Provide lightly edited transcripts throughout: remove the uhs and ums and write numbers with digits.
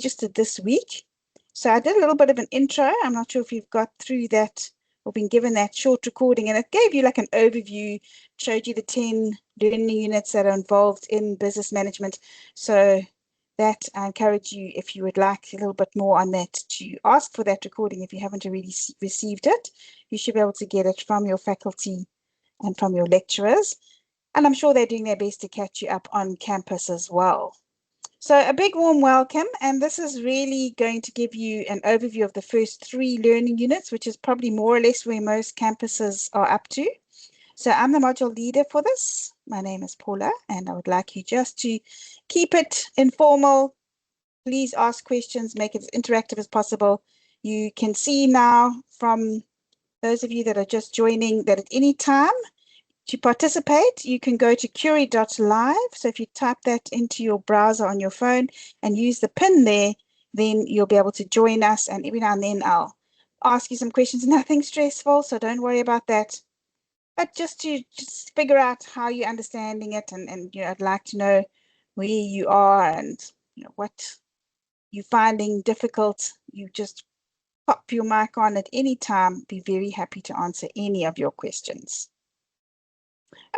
registered this week. So I did a little bit of an intro. I'm not sure if you've got through that or been given that short recording, and it gave you like an overview, showed you the 10 learning units that are involved in business management. So that I encourage you, if you would like a little bit more on that, to ask for that recording. If you haven't already received it, you should be able to get it from your faculty and from your lecturers. And I'm sure they're doing their best to catch you up on campus as well. So a big warm welcome, and this is really going to give you an overview of the first 3 learning units, which is probably more or less where most campuses are up to. So I'm the module leader for this. My name is Paula, and I would like you just to keep it informal. Please ask questions, make it as interactive as possible. You can see now from those of you that are just joining that at any time, to participate, you can go to curie.live. So if you type that into your browser on your phone and use the pin there, then you'll be able to join us. And every now and then I'll ask you some questions. Nothing stressful, so don't worry about that. But just to figure out how you're understanding it, and I'd like to know where you are and what you're finding difficult. You just pop your mic on at any time. Be very happy to answer any of your questions.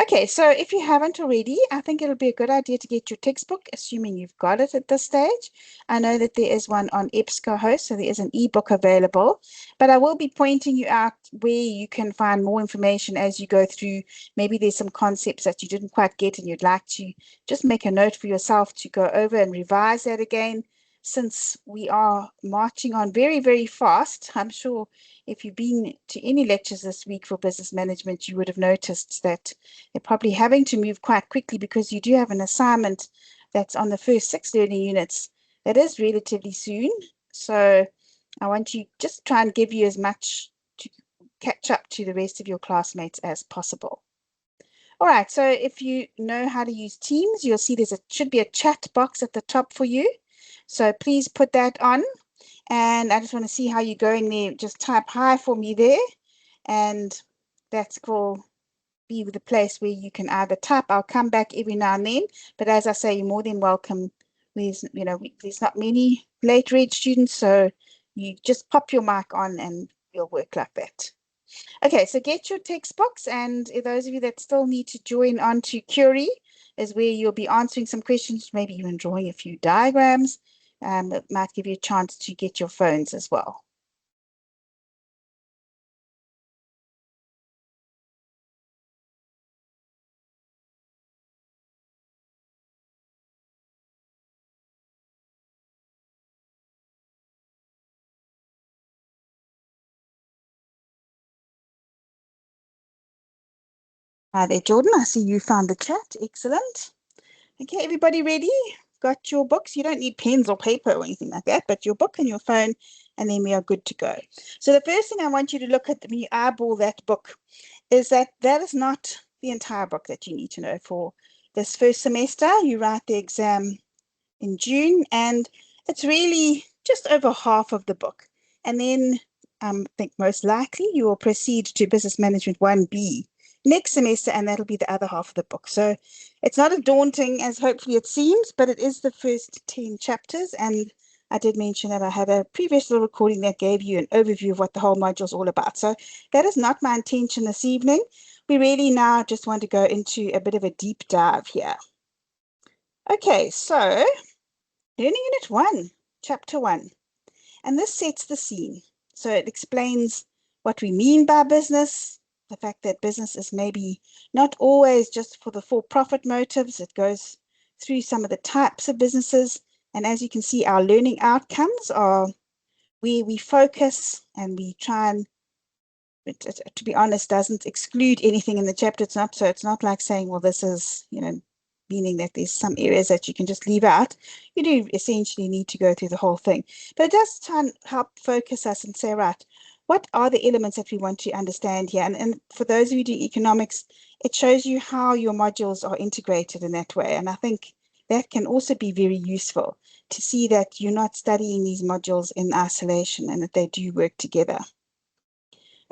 Okay, so if you haven't already, I think it'll be a good idea to get your textbook, assuming you've got it at this stage. I know that there is one on EBSCOhost, so there is an ebook available, but I will be pointing you out where you can find more information as you go through. Maybe there's some concepts that you didn't quite get and you'd like to just make a note for yourself to go over and revise that again. Since we are marching on very, very fast, I'm sure if you've been to any lectures this week for business management, you would have noticed that they're probably having to move quite quickly because you do have an assignment that's on the first 6 learning units that is relatively soon. So I want to just try and give you as much to catch up to the rest of your classmates as possible. All right, so if you know how to use Teams, you'll see should be a chat box at the top for you. So please put that on. And I just want to see how you're going there. Just type hi for me there. And that's will be the place where you can either type. I'll come back every now and then. But as I say, you're more than welcome. There's not many late read students. So you just pop your mic on and you'll work like that. Okay, so get your textbooks, and those of you that still need to join on to Curie is where you'll be answering some questions, maybe even drawing a few diagrams. That might give you a chance to get your phones as well. Hi there, Jordan. I see you found the chat. Excellent. Okay, everybody ready? Got your books? You don't need pens or paper or anything like that, but your book and your phone, and then we are good to go. So the first thing I want you to look at when you eyeball that book is that is not the entire book that you need to know for this first semester. You write the exam in June, and it's really just over half of the book. And then I think most likely you will proceed to Business Management 1B next semester, and that'll be the other half of the book. So it's not as daunting as hopefully it seems, but it is the first 10 chapters. And I did mention that I had a previous little recording that gave you an overview of what the whole module is all about. So that is not my intention this evening. We really now just want to go into a bit of a deep dive here. Okay, so Learning Unit 1, Chapter 1. And this sets the scene. So it explains what we mean by business, the fact that business is maybe not always just for the for-profit motives. It goes through some of the types of businesses. And as you can see, our learning outcomes are where we focus and we try and, to be honest, doesn't exclude anything in the chapter. It's not like saying, well, this is, meaning that there's some areas that you can just leave out. You do essentially need to go through the whole thing. But it does try and help focus us and say, right, what are the elements that we want to understand here? And for those of you doing economics, it shows you how your modules are integrated in that way. And I think that can also be very useful to see that you're not studying these modules in isolation and that they do work together.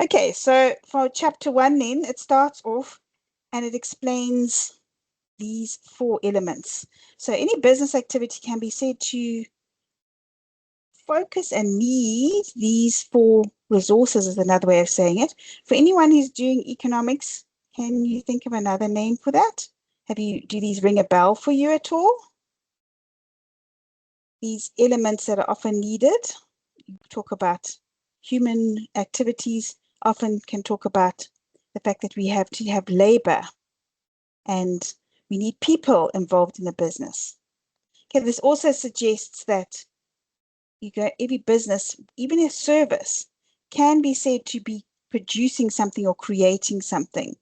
Okay, so for chapter 1 then, it starts off and it explains these 4 elements. So any business activity can be said to focus and need these 4 resources is another way of saying it. For anyone who's doing economics, can you think of another name for that? Do these ring a bell for you at all? These elements that are often needed. You talk about human activities, often can talk about the fact that we have to have labor and we need people involved in the business. Okay, this also suggests that every business, even a service, can be said to be producing something or creating something.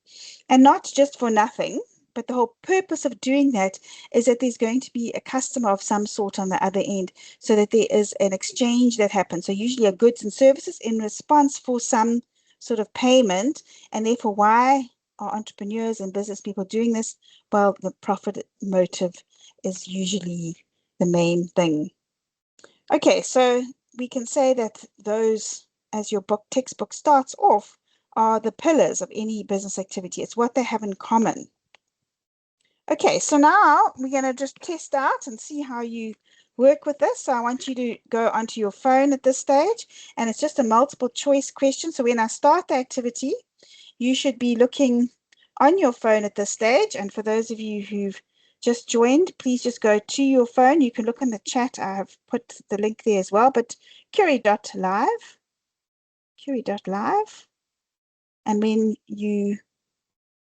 And not just for nothing, but the whole purpose of doing that is that there's going to be a customer of some sort on the other end, so that there is an exchange that happens. So usually are goods and services in response for some sort of payment. And therefore, why are entrepreneurs and business people doing this? Well, the profit motive is usually the main thing. Okay, so we can say that those, as your textbook starts off, are the pillars of any business activity. It's what they have in common. Okay, so now we're going to just test out and see how you work with this. So I want you to go onto your phone at this stage, and it's just a multiple choice question. So when I start the activity, you should be looking on your phone at this stage. And for those of you who've just joined, please just go to your phone. You can look in the chat. I have put the link there as well, but curie.live. And when you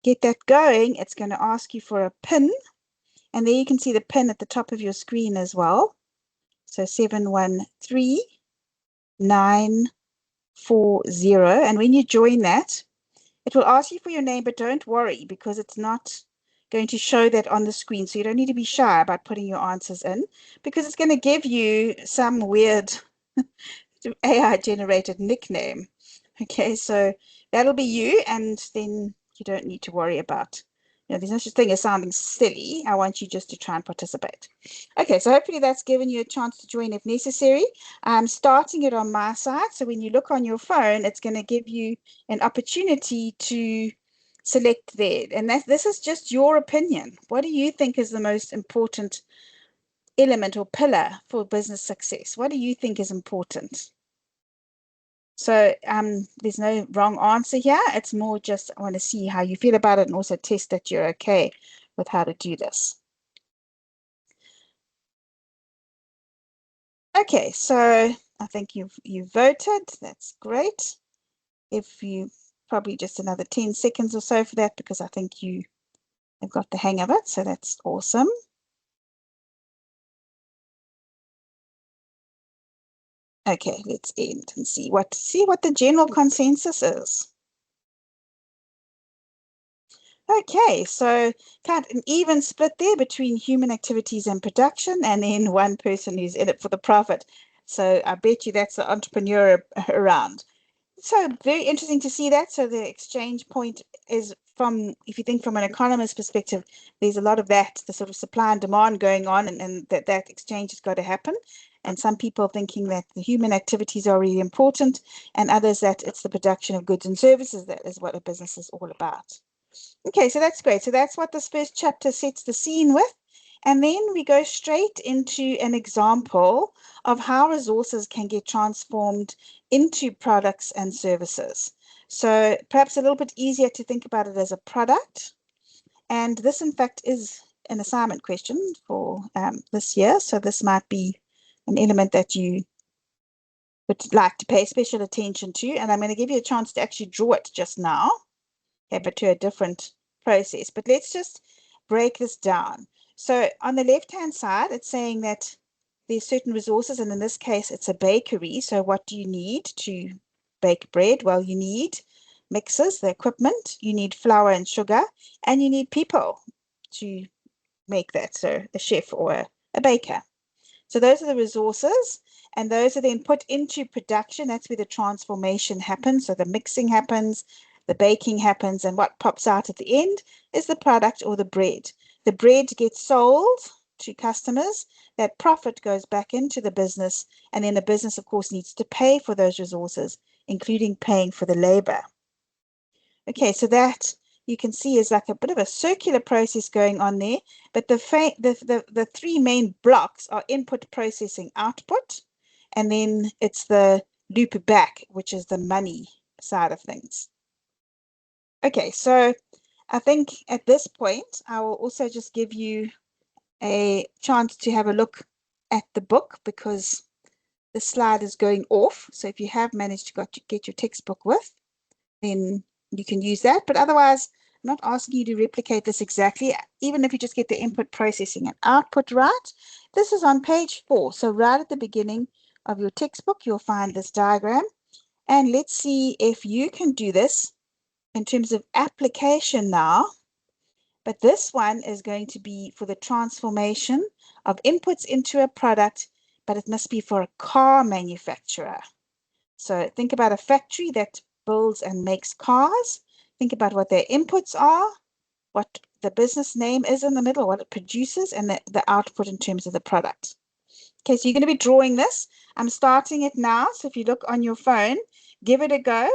get that going, it's going to ask you for a PIN. And there you can see the PIN at the top of your screen as well. So 713940. And when you join that, it will ask you for your name, but don't worry, because it's not going to show that on the screen. So you don't need to be shy about putting your answers in, because it's going to give you some weird AI-generated nickname. Okay, so that'll be you, and then you don't need to worry about, there's no such thing as sounding silly. I want you just to try and participate. Okay, so hopefully that's given you a chance to join if necessary. I'm starting it on my side, so when you look on your phone, it's going to give you an opportunity to select there. And this is just your opinion. What do you think is the most important element or pillar for business success? What do you think is important? So there's no wrong answer here. It's more just I want to see how you feel about it and also test that you're okay with how to do this. Okay, so I think you voted. That's great. If you probably just another 10 seconds or so for that, because I think you have got the hang of it. So that's awesome. Okay, let's end and see what the general consensus is. Okay, so kind of an even split there between human activities and production, and then one person who's in it for the profit. So I bet you that's the entrepreneur around. So very interesting to see that. So the exchange point is from, if you think from an economist perspective, there's a lot of that, the sort of supply and demand going on, and that exchange has got to happen. And some people thinking that the human activities are really important, and others that it's the production of goods and services that is what a business is all about. Okay, so that's great. So that's what this first chapter sets the scene with. And then we go straight into an example of how resources can get transformed into products and services. So perhaps a little bit easier to think about it as a product. And this, in fact, is an assignment question for this year. So this might be an element that you would like to pay special attention to. And I'm going to give you a chance to actually draw it just now. Okay, but to a different process. But let's just break this down. So on the left-hand side, it's saying that there's certain resources, and in this case, it's a bakery. So what do you need to bake bread? Well, you need mixers, the equipment, you need flour and sugar, and you need people to make that. So a chef or a baker. So those are the resources, and those are then put into production. That's where the transformation happens. So the mixing happens, the baking happens, and what pops out at the end is the product or the bread. The bread gets sold to customers. That profit goes back into the business, and then the business, of course, needs to pay for those resources, including paying for the labor. Okay, so that you can see is like a bit of a circular process going on there, but the three main blocks are input, processing, output. and then it's the loop back, which is the money side of things. Okay, so I think at this point, I will also just give you a chance to have a look at the book because the slide is going off. So if you have managed to get your textbook with, then you can use that. But otherwise, I'm not asking you to replicate this exactly, even if you just get the input, processing, and output right. This is on page 4. So right at the beginning of your textbook, you'll find this diagram. And let's see if you can do this in terms of application now. But this one is going to be for the transformation of inputs into a product, but it must be for a car manufacturer. So think about a factory that builds and makes cars. Think about what their inputs are, what the business name is in the middle, what it produces, and the output in terms of the product. Okay, so you're going to be drawing this. I'm starting it now. So if you look on your phone, give it a go.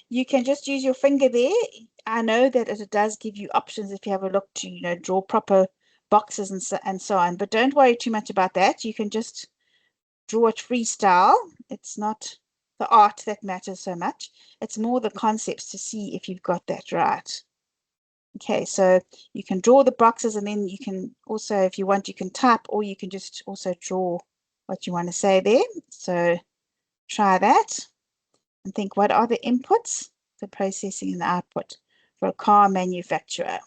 You can just use your finger there. I know that it does give you options if you have a look to, draw proper boxes and so on. But don't worry too much about that. You can just draw it freestyle. It's not the art that matters so much. It's more the concepts to see if you've got that right. Okay, so you can draw the boxes and then you can also, if you want, you can type or you can just also draw what you want to say there. So try that and think, what are the inputs, the processing and the output for a car manufacturer?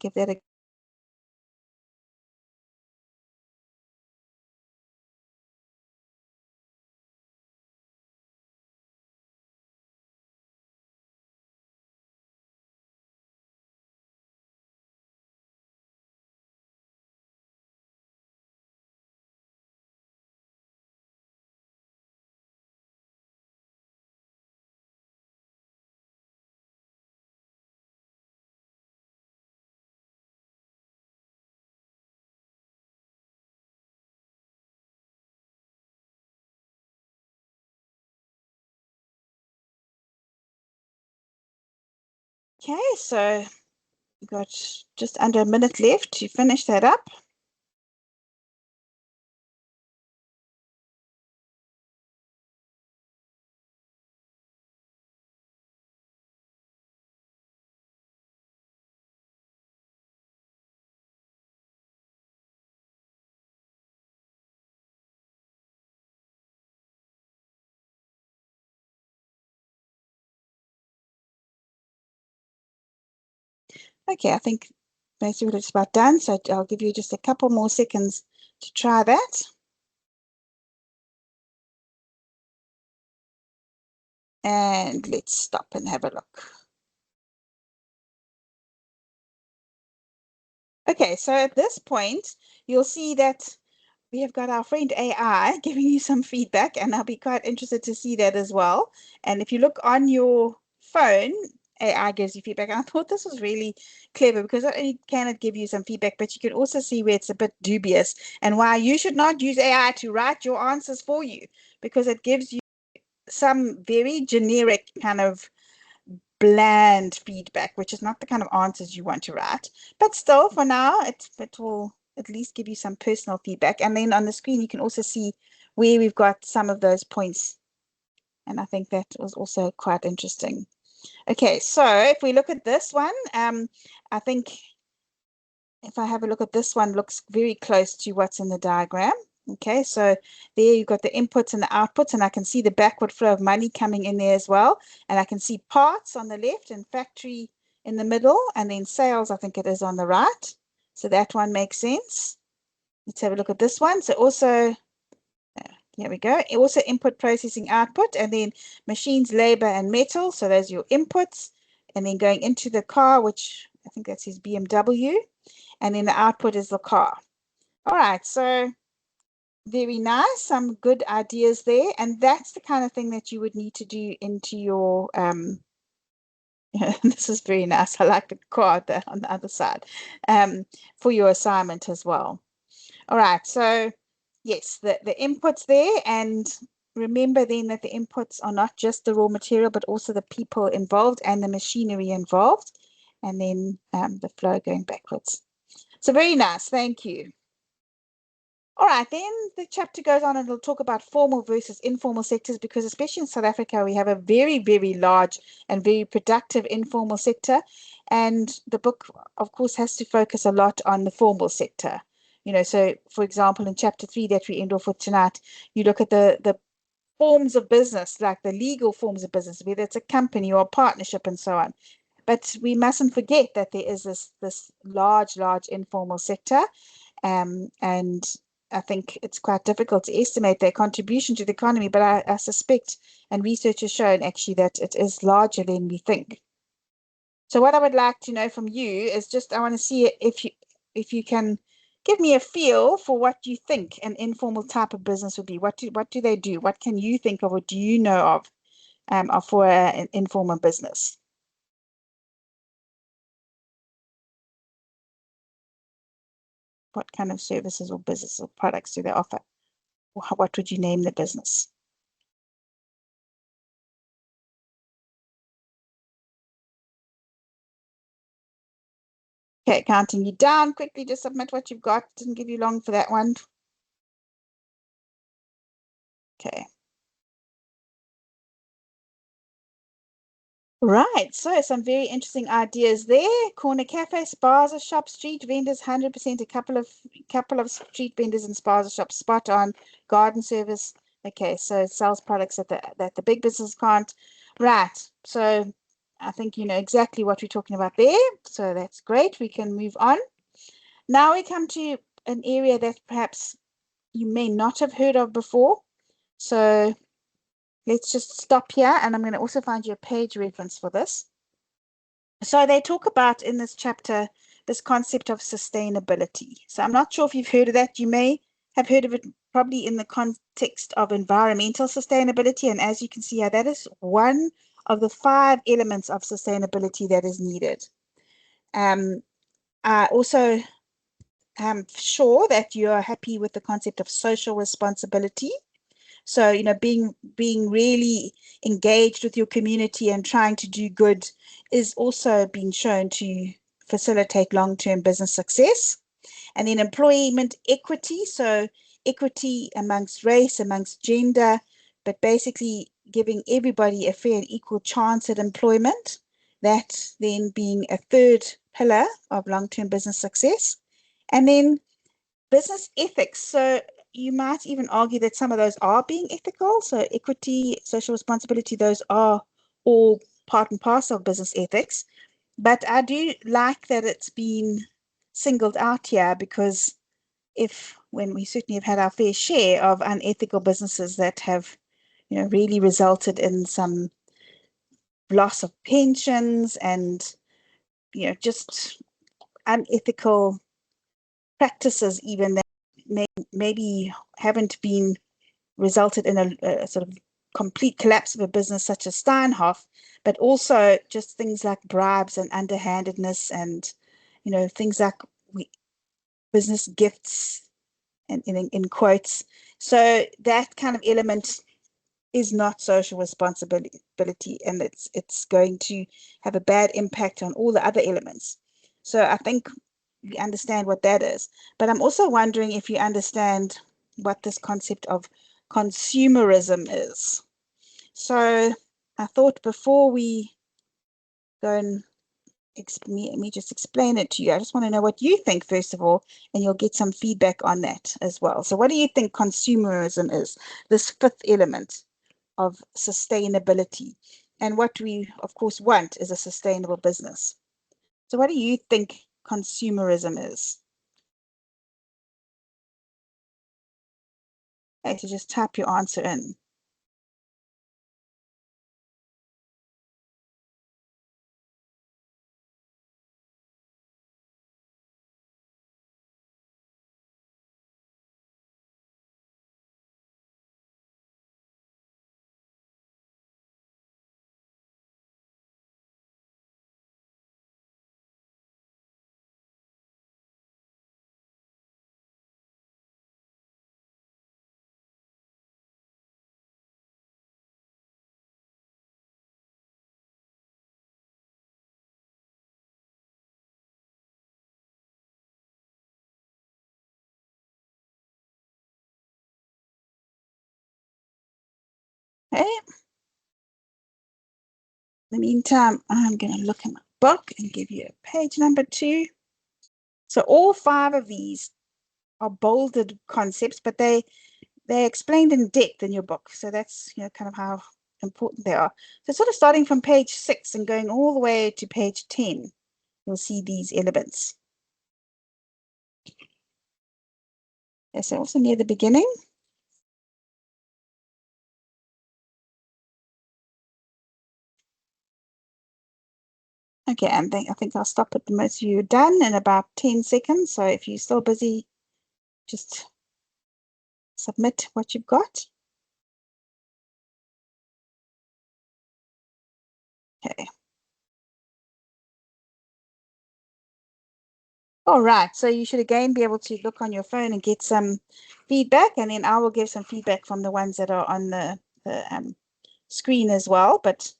Give that a Okay, so we've got just under a minute left to finish that up. Okay, I think basically it's about done. So I'll give you just a couple more seconds to try that. And let's stop and have a look. Okay, so at this point, you'll see that we have got our friend AI giving you some feedback, and I'll be quite interested to see that as well. And if you look on your phone, AI gives you feedback. And I thought this was really clever because not only can it give you some feedback, but you can also see where it's a bit dubious and why you should not use AI to write your answers for you because it gives you some very generic kind of bland feedback, which is not the kind of answers you want to write. But still, for now, it will at least give you some personal feedback. And then on the screen, you can also see where we've got some of those points. And I think that was also quite interesting. Okay, so if we look at this one, I think if I have a look at this one, looks very close to what's in the diagram. Okay, so there you've got the inputs and the outputs, and I can see the backward flow of money coming in there as well. And I can see parts on the left and factory in the middle, and then sales, I think it is on the right. So that one makes sense. Let's have a look at this one. So also, here we go. Also input, processing, output, and then machines, labor, and metal. So those are your inputs. And then going into the car, which I think that says BMW. And then the output is the car. All right, so very nice, some good ideas there. And that's the kind of thing that you would need to do into your This is very nice. I like the card there on the other side, for your assignment as well. All right, so yes, the inputs there, and remember then that the inputs are not just the raw material, but also the people involved and the machinery involved, and then the flow going backwards. So very nice, thank you. All right, then the chapter goes on and it'll talk about formal versus informal sectors, because especially in South Africa, we have a very, very large and very productive informal sector. And the book, of course, has to focus a lot on the formal sector. So for example, in chapter 3 that we end off with tonight, you look at the forms of business, like the legal forms of business, whether it's a company or a partnership and so on. But we mustn't forget that there is this large, large informal sector. And I think it's quite difficult to estimate their contribution to the economy, but I suspect, and research has shown actually, that it is larger than we think. So what I would like to know from you is just, I want to see if you can give me a feel for what you think an informal type of business would be. What do they do? What can you think of, or do you know of for an informal business? What kind of services or business or products do they offer? What would you name the business? Okay, counting you down quickly. Just submit what you've got. Didn't give you long for that one. Okay. Right, so some very interesting ideas there. Corner cafe, spaza shop, street vendors, 100%. A couple of street vendors and spaza shops, spot on. Garden service. Okay, so it sells products that the big business can't. Right, so I think you know exactly what we're talking about there. So that's great. We can move on. Now we come to an area that perhaps you may not have heard of before. So let's just stop here, and I'm going to also find you a page reference for this. So they talk about in this chapter this concept of sustainability. So I'm not sure if you've heard of that. You may have heard of it probably in the context of environmental sustainability. And as you can see here, that is one of the 5 elements of sustainability that is needed. I also am sure that you're happy with the concept of social responsibility. So, being really engaged with your community and trying to do good is also being shown to facilitate long-term business success. And then employment equity, so equity amongst race, amongst gender, but basically giving everybody a fair and equal chance at employment. That then being a third pillar of long-term business success. And then business ethics. So you might even argue that some of those are being ethical. So equity, social responsibility, those are all part and parcel of business ethics. But I do like that it's been singled out here, because when we certainly have had our fair share of unethical businesses that have, really resulted in some loss of pensions and, just unethical practices even that maybe haven't been resulted in a sort of complete collapse of a business such as Steinhoff, but also just things like bribes and underhandedness and, things like business gifts and in quotes. So that kind of element is not social responsibility, and it's going to have a bad impact on all the other elements. So I think we understand what that is. But I'm also wondering if you understand what this concept of consumerism is. So I thought before we go and let me just explain it to you. I just want to know what you think, first of all, and you'll get some feedback on that as well. So what do you think consumerism is, this 5th element of sustainability? And what we, of course, want is a sustainable business. So what do you think consumerism is? Okay, so just type your answer in. Okay. In the meantime, I'm going to look in my book and give you a page number 2. So all 5 of these are bolded concepts, but they're explained in depth in your book. So that's, kind of how important they are. So sort of starting from page 6 and going all the way to page 10, you'll see these elements. Okay, so also near the beginning. Okay, and I think I'll stop at the most of you are done in about 10 seconds. So if you're still busy, just submit what you've got. Okay. All right, so you should again be able to look on your phone and get some feedback, and then I will give some feedback from the ones that are on the screen as well, but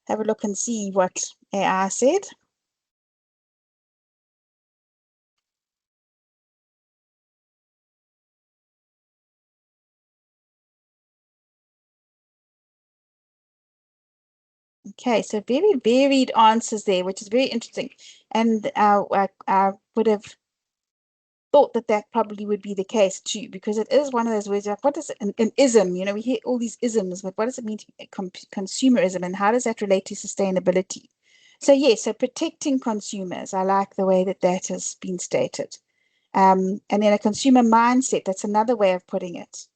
have a look and see what AI said. Okay, so very varied answers there, which is very interesting. And I would have thought that that probably would be the case too, because it is one of those words like, what is an ism? We hear all these isms, but what does it mean to be consumerism, and how does that relate to sustainability? So yes, so protecting consumers, I like the way that that has been stated. And then a consumer mindset, that's another way of putting it.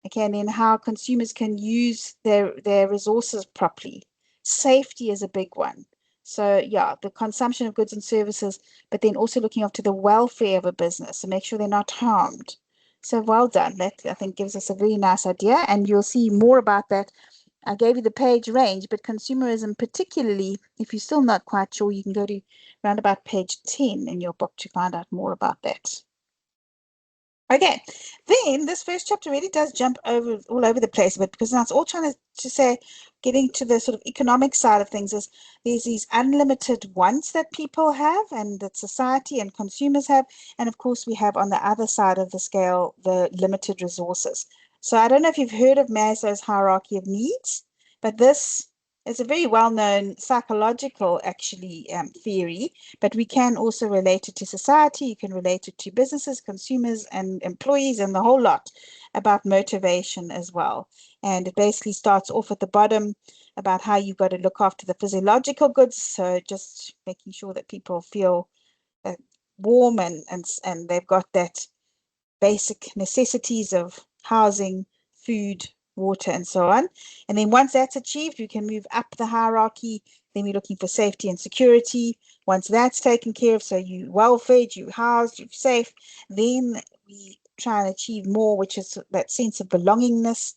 Okay, and then how consumers can use their resources properly. Safety is a big one. So yeah, the consumption of goods and services, but then also looking after the welfare of a business to make sure they're not harmed. So well done. That I think gives us a very nice idea, and you'll see more about that. I gave you the page range, but consumerism, particularly, if you're still not quite sure, you can go to around about page 10 in your book to find out more about that. Okay, then this first chapter really does jump all over the place a bit, because now it's all trying to say, getting to the sort of economic side of things, is there's these unlimited wants that people have and that society and consumers have, and of course we have on the other side of the scale the limited resources. So I don't know if you've heard of Maslow's hierarchy of needs, but this is a very well-known psychological actually theory, but we can also relate it to society. You can relate it to businesses, consumers, and employees, and the whole lot, about motivation as well. And it basically starts off at the bottom about how you've got to look after the physiological goods. So just making sure that people feel uh, warm, and they've got that basic necessities of housing, food, water, and so on. And then once that's achieved, you can move up the hierarchy. Then we're looking for safety and security. Once that's taken care of, so you well fed, you housed, you're safe, then we try and achieve more, which is that sense of belongingness,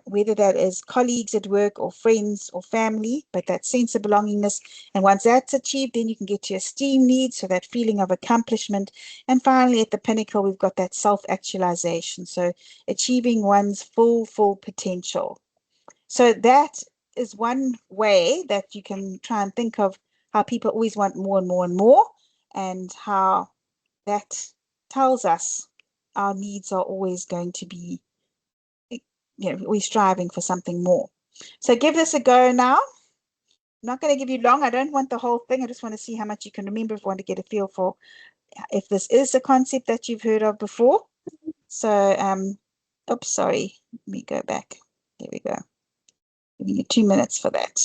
whether that is colleagues at work or friends or family, but that sense of belongingness. And once that's achieved, then you can get to esteem needs, so that feeling of accomplishment. And finally, at the pinnacle, we've got that self-actualization, so achieving one's full potential. So that is one way that you can try and think of how people always want more and more and more, and how that tells us our needs are always going to be, we're striving for something more. So give this a go now. I'm not going to give you long. I don't want the whole thing. I just want to see how much you can remember, if you want to get a feel for if this is a concept that you've heard of before. So, oops, sorry. Let me go back. There we go. Giving you 2 minutes for that.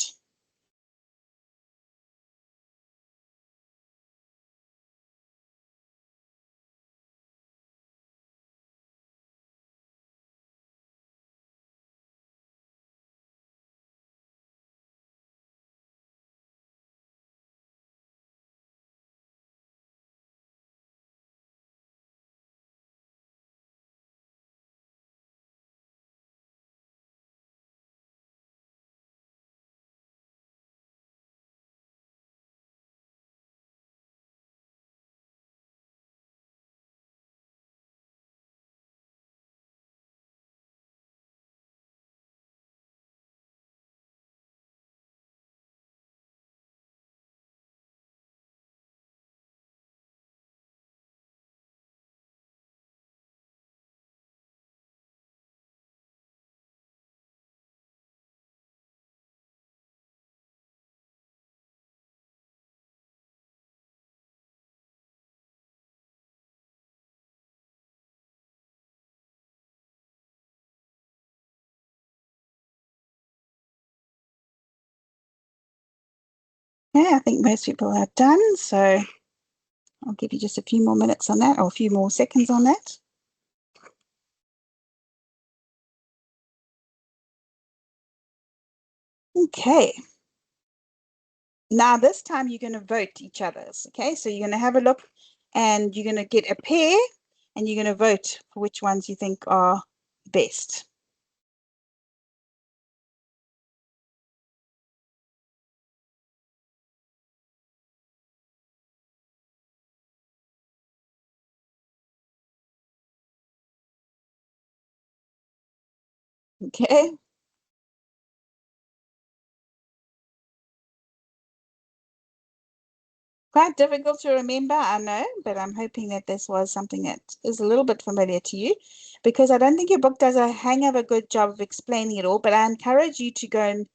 Okay, I think most people are done, so I'll give you just a few more minutes on that, or a few more seconds on that. Okay. Now this time you're going to vote each other's. Okay, so you're going to have a look and you're going to get a pair and you're going to vote for which ones you think are best. Okay. Quite difficult to remember, I know, but I'm hoping that this was something that is a little bit familiar to you because I don't think your book does a hang of a good job of explaining it all, but I encourage you to go and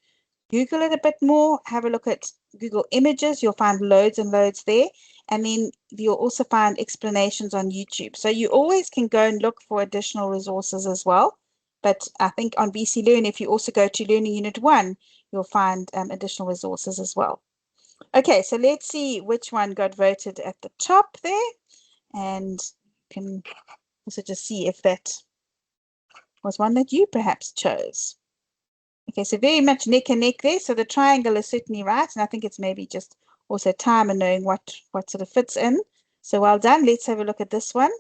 Google it a bit more, have a look at Google Images. You'll find loads and loads there. And then you'll also find explanations on YouTube. So you always can go and look for additional resources as well. But I think on BC Learn, if you also go to Learning Unit 1, you'll find additional resources as well. Okay, so let's see which one got voted at the top there. And you can also just see if that was one that you perhaps chose. Okay, so very much neck and neck there. So the triangle is certainly right. And I think it's maybe just also time and knowing what sort of fits in. So well done. Let's have a look at this one.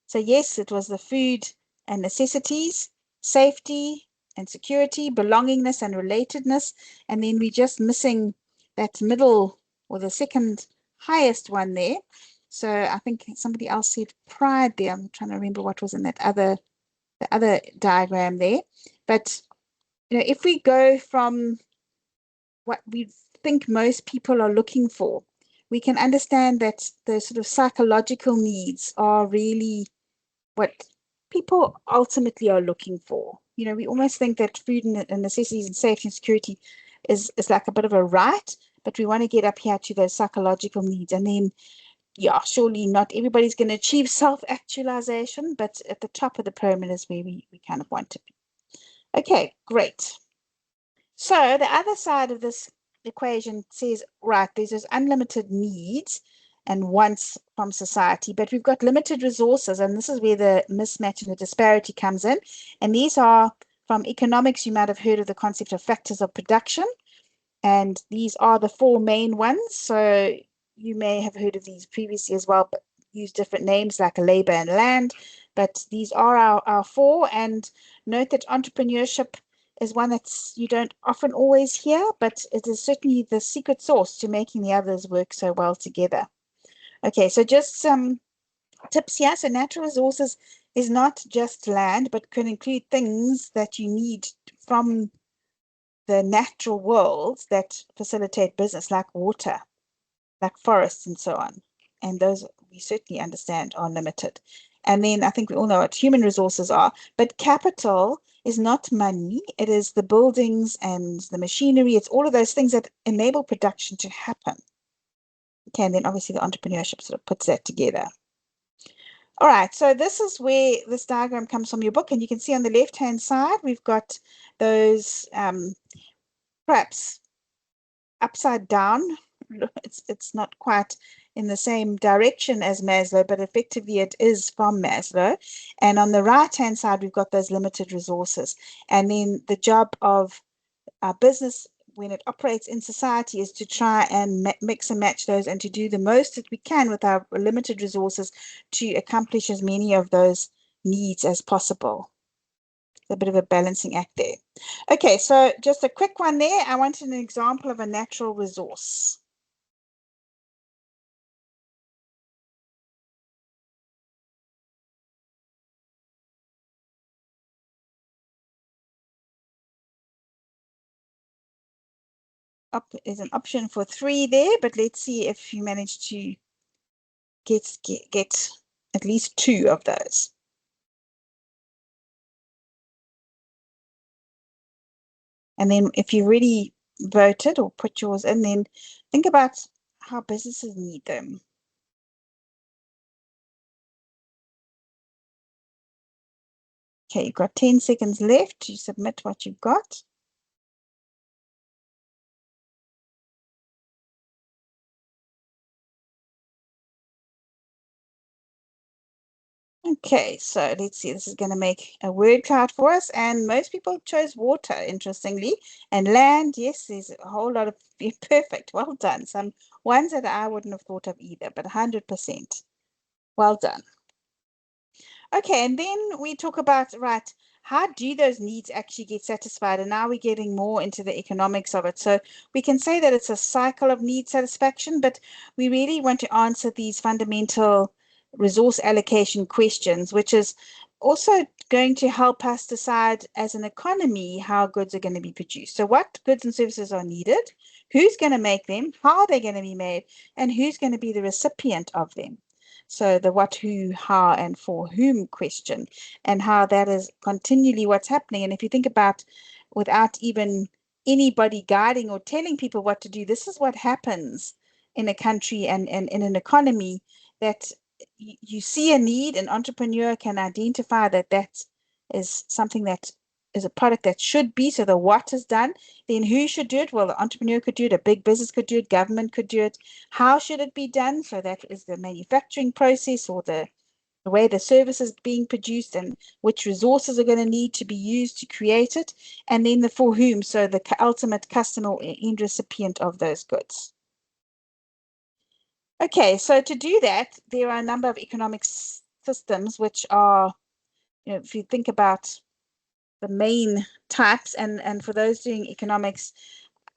So yes, it was the food and necessities, safety and security, belongingness and relatedness. And then we're just missing that middle or the second highest one there. So I think somebody else said pride there. I'm trying to remember what was in that the other diagram there. But if we go from what we think most people are looking for, we can understand that the sort of psychological needs are really what people ultimately are looking for. We almost think that food and necessities and safety and security is like a bit of a right, but we want to get up here to those psychological needs. And then, yeah, surely not everybody's going to achieve self-actualization, but at the top of the pyramid is where we kind of want to be. Okay, great. So the other side of this equation says, right, there's those unlimited needs and wants from society, but we've got limited resources, and this is where the mismatch and the disparity comes in. And these are from economics. You might have heard of the concept of factors of production, and these are the four main ones. So you may have heard of these previously as well, but use different names like labor and land. But these are our four. And note that entrepreneurship is one that's you don't often always hear, but it is certainly the secret sauce to making the others work so well together. Okay, so just some tips here. So natural resources is not just land, but can include things that you need from the natural worlds that facilitate business, like water, like forests, and so on. And those we certainly understand are limited. And then I think we all know what human resources are, but capital is not money. It is the buildings and the machinery. It's all of those things that enable production to happen. Okay, and then obviously the entrepreneurship sort of puts that together. All right, so this is where this diagram comes from your book, and you can see on the left-hand side, we've got those perhaps upside down. It's not quite in the same direction as Maslow, but effectively it is from Maslow. And on the right-hand side, we've got those limited resources. And then the job of our business when it operates in society is to try and mix and match those and to do the most that we can with our limited resources to accomplish as many of those needs as possible. A bit of a balancing act there. Okay, so just a quick one there. I wanted an example of a natural resource. Up is an option for 3 there, but let's see if you manage to get at least 2 of those. And then if you really voted or put yours in, then think about how businesses need them. Okay, you've got 10 seconds left to submit what you've got. Okay, so let's see. This is going to make a word cloud for us, and most people chose water, interestingly, and land. Yes, there's a whole lot of perfect. Well done. Some ones that I wouldn't have thought of either, but 100%. Well done. Okay, and then we talk about, right, how do those needs actually get satisfied? And now we're getting more into the economics of it. So we can say that it's a cycle of need satisfaction, but we really want to answer these fundamental resource allocation questions, which is also going to help us decide as an economy how goods are going to be produced. So what goods and services are needed, who's going to make them, how they're going to be made, and who's going to be the recipient of them. So the what, who, how, and for whom question, and how that is continually what's happening. And if you think about, without even anybody guiding or telling people what to do, this is what happens in a country and in an economy, that you see a need, an entrepreneur can identify that that is something that is a product that should be. So the what is done, then who should do it? Well, the entrepreneur could do it, a big business could do it, government could do it. How should it be done? So that is the manufacturing process, or the way the service is being produced, and which resources are going to need to be used to create it. And then the for whom, so the ultimate customer or end recipient of those goods. Okay, so to do that, there are a number of economic systems which are, if you think about the main types, and for those doing economics,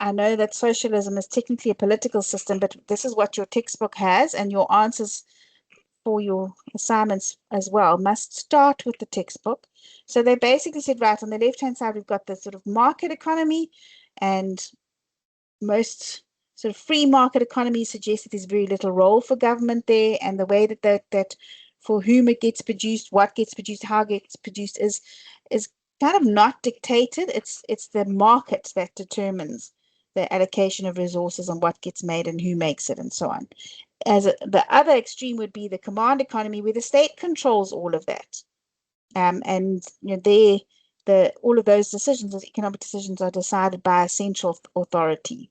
I know that socialism is technically a political system, but this is what your textbook has, and your answers for your assignments as well must start with the textbook. So they basically said, right, on the left-hand side, we've got the sort of market economy, and most sort of free market economies suggest that there's very little role for government there, and the way that for whom it gets produced, what gets produced, how it gets produced is kind of not dictated. It's the market that determines the allocation of resources and what gets made and who makes it and so on. The other extreme would be the command economy, where the state controls all of that. And all of those decisions, those economic decisions, are decided by a central authority.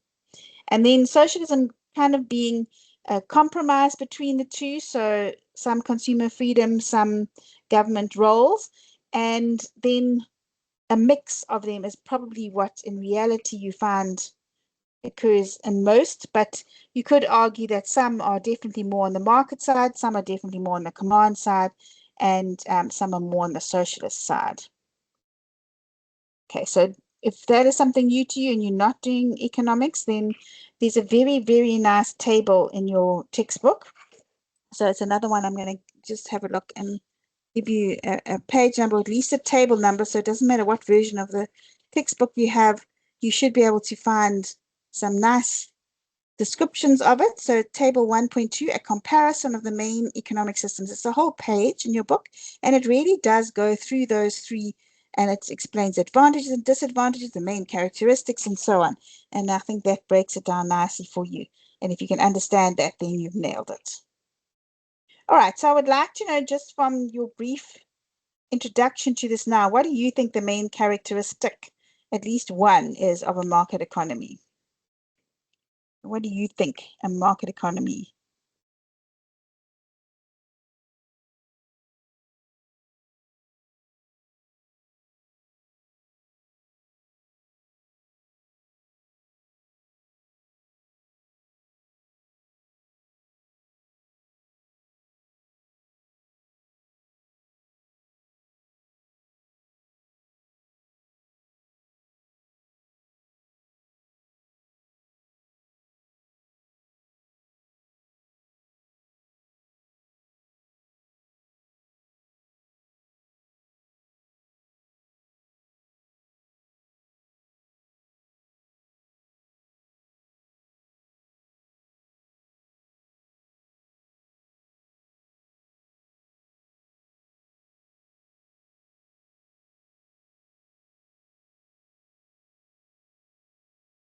And then socialism kind of being a compromise between the two. So some consumer freedom, some government roles, and then a mix of them is probably what in reality you find occurs in most. But you could argue that some are definitely more on the market side, some are definitely more on the command side, and some are more on the socialist side. Okay, so if that is something new to you and you're not doing economics, then there's a very, very nice table in your textbook. So it's another one. I'm going to just have a look and give you a page number, at least a table number. So it doesn't matter what version of the textbook you have, you should be able to find some nice descriptions of it. So table 1.2, a comparison of the main economic systems. It's a whole page in your book, and it really does go through those three, and it explains advantages and disadvantages, the main characteristics, and so on. And I think that breaks it down nicely for you. And if you can understand that, then you've nailed it. All right, so I would like to know, just from your brief introduction to this now, what do you think the main characteristic, at least one, is of a market economy? What do you think a market economy?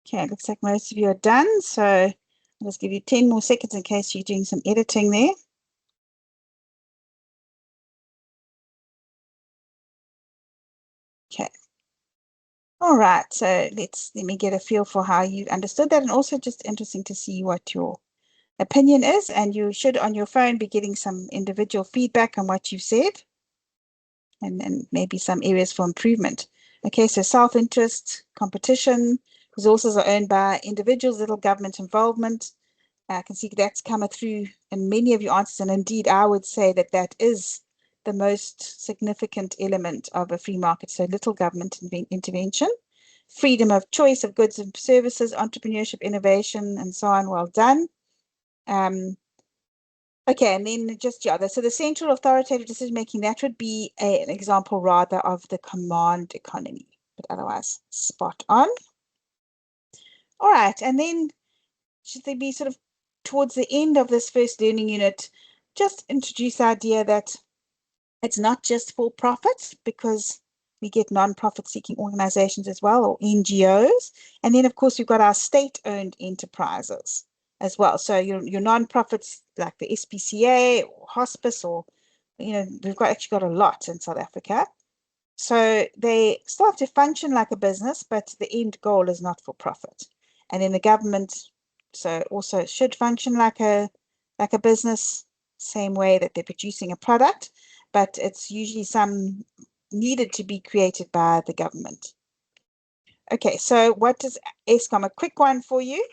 Okay, it looks like most of you are done. So I'll just give you 10 more seconds in case you're doing some editing there. Okay. All right. So let me get a feel for how you understood that, and also just interesting to see what your opinion is, and you should on your phone be getting some individual feedback on what you've said, and maybe some areas for improvement. Okay, so self-interest, competition, resources are owned by individuals, little government involvement. I can see that's come through in many of your answers, and indeed I would say that that is the most significant element of a free market. So little government intervention, freedom of choice of goods and services, entrepreneurship, innovation, and so on. Well done. Okay, and then just the other. So the central authoritative decision making, that would be an example rather of the command economy, but otherwise spot on. All right, and then should they be sort of towards the end of this first learning unit, just introduce the idea that it's not just for profit, because we get non-profit seeking organizations as well, or NGOs. And then, of course, we've got our state-owned enterprises as well. So your non-profits like the SPCA or hospice, or, we've actually got a lot in South Africa. So they start to function like a business, but the end goal is not for profit. And then the government so also should function like a business, same way that they're producing a product, but it's usually some needed to be created by the government. Okay, so what is Eskom? A quick one for you.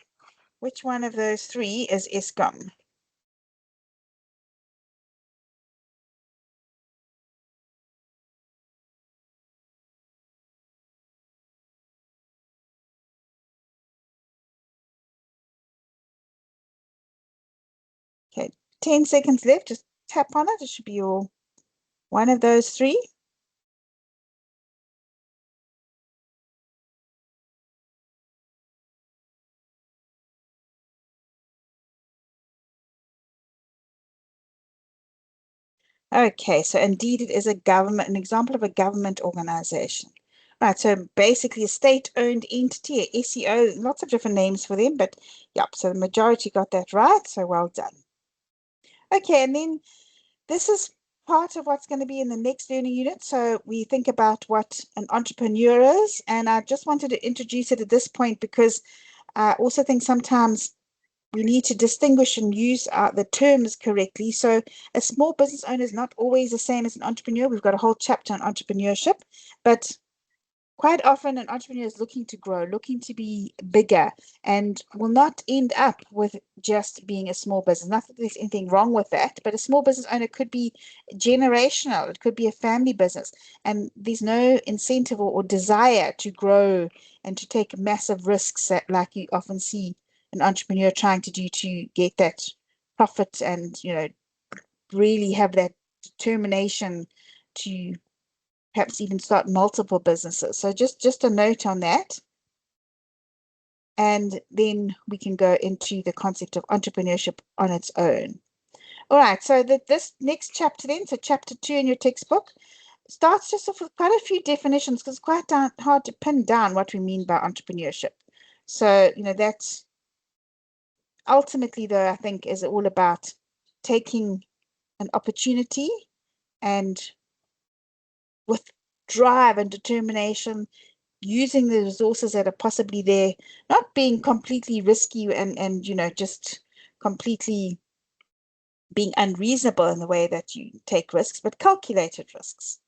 Which one of those three is Eskom? Okay, 10 seconds left. Just tap on it. It should be your one of those three. Okay, so indeed it is an example of a government organization. Right, so basically a state-owned entity, a SEO, lots of different names for them, but yep, so the majority got that right, so well done. Okay, and then this is part of what's going to be in the next learning unit. So we think about what an entrepreneur is, and I just wanted to introduce it at this point because I also think sometimes we need to distinguish and use the terms correctly. So a small business owner is not always the same as an entrepreneur. We've got a whole chapter on entrepreneurship, but quite often an entrepreneur is looking to grow, looking to be bigger, and will not end up with just being a small business. Not that there's anything wrong with that, but a small business owner could be generational. It could be a family business, and there's no incentive or desire to grow and to take massive risks that, like you often see an entrepreneur trying to do to get that profit, and really have that determination to perhaps even start multiple businesses. So just a note on that. And then we can go into the concept of entrepreneurship on its own. All right, so this next chapter then, so chapter 2 in your textbook, starts just off with quite a few definitions, because it's quite hard to pin down what we mean by entrepreneurship. So, that's ultimately, though, I think is all about taking an opportunity and with drive and determination, using the resources that are possibly there, not being completely risky and just completely being unreasonable in the way that you take risks, but calculated risks.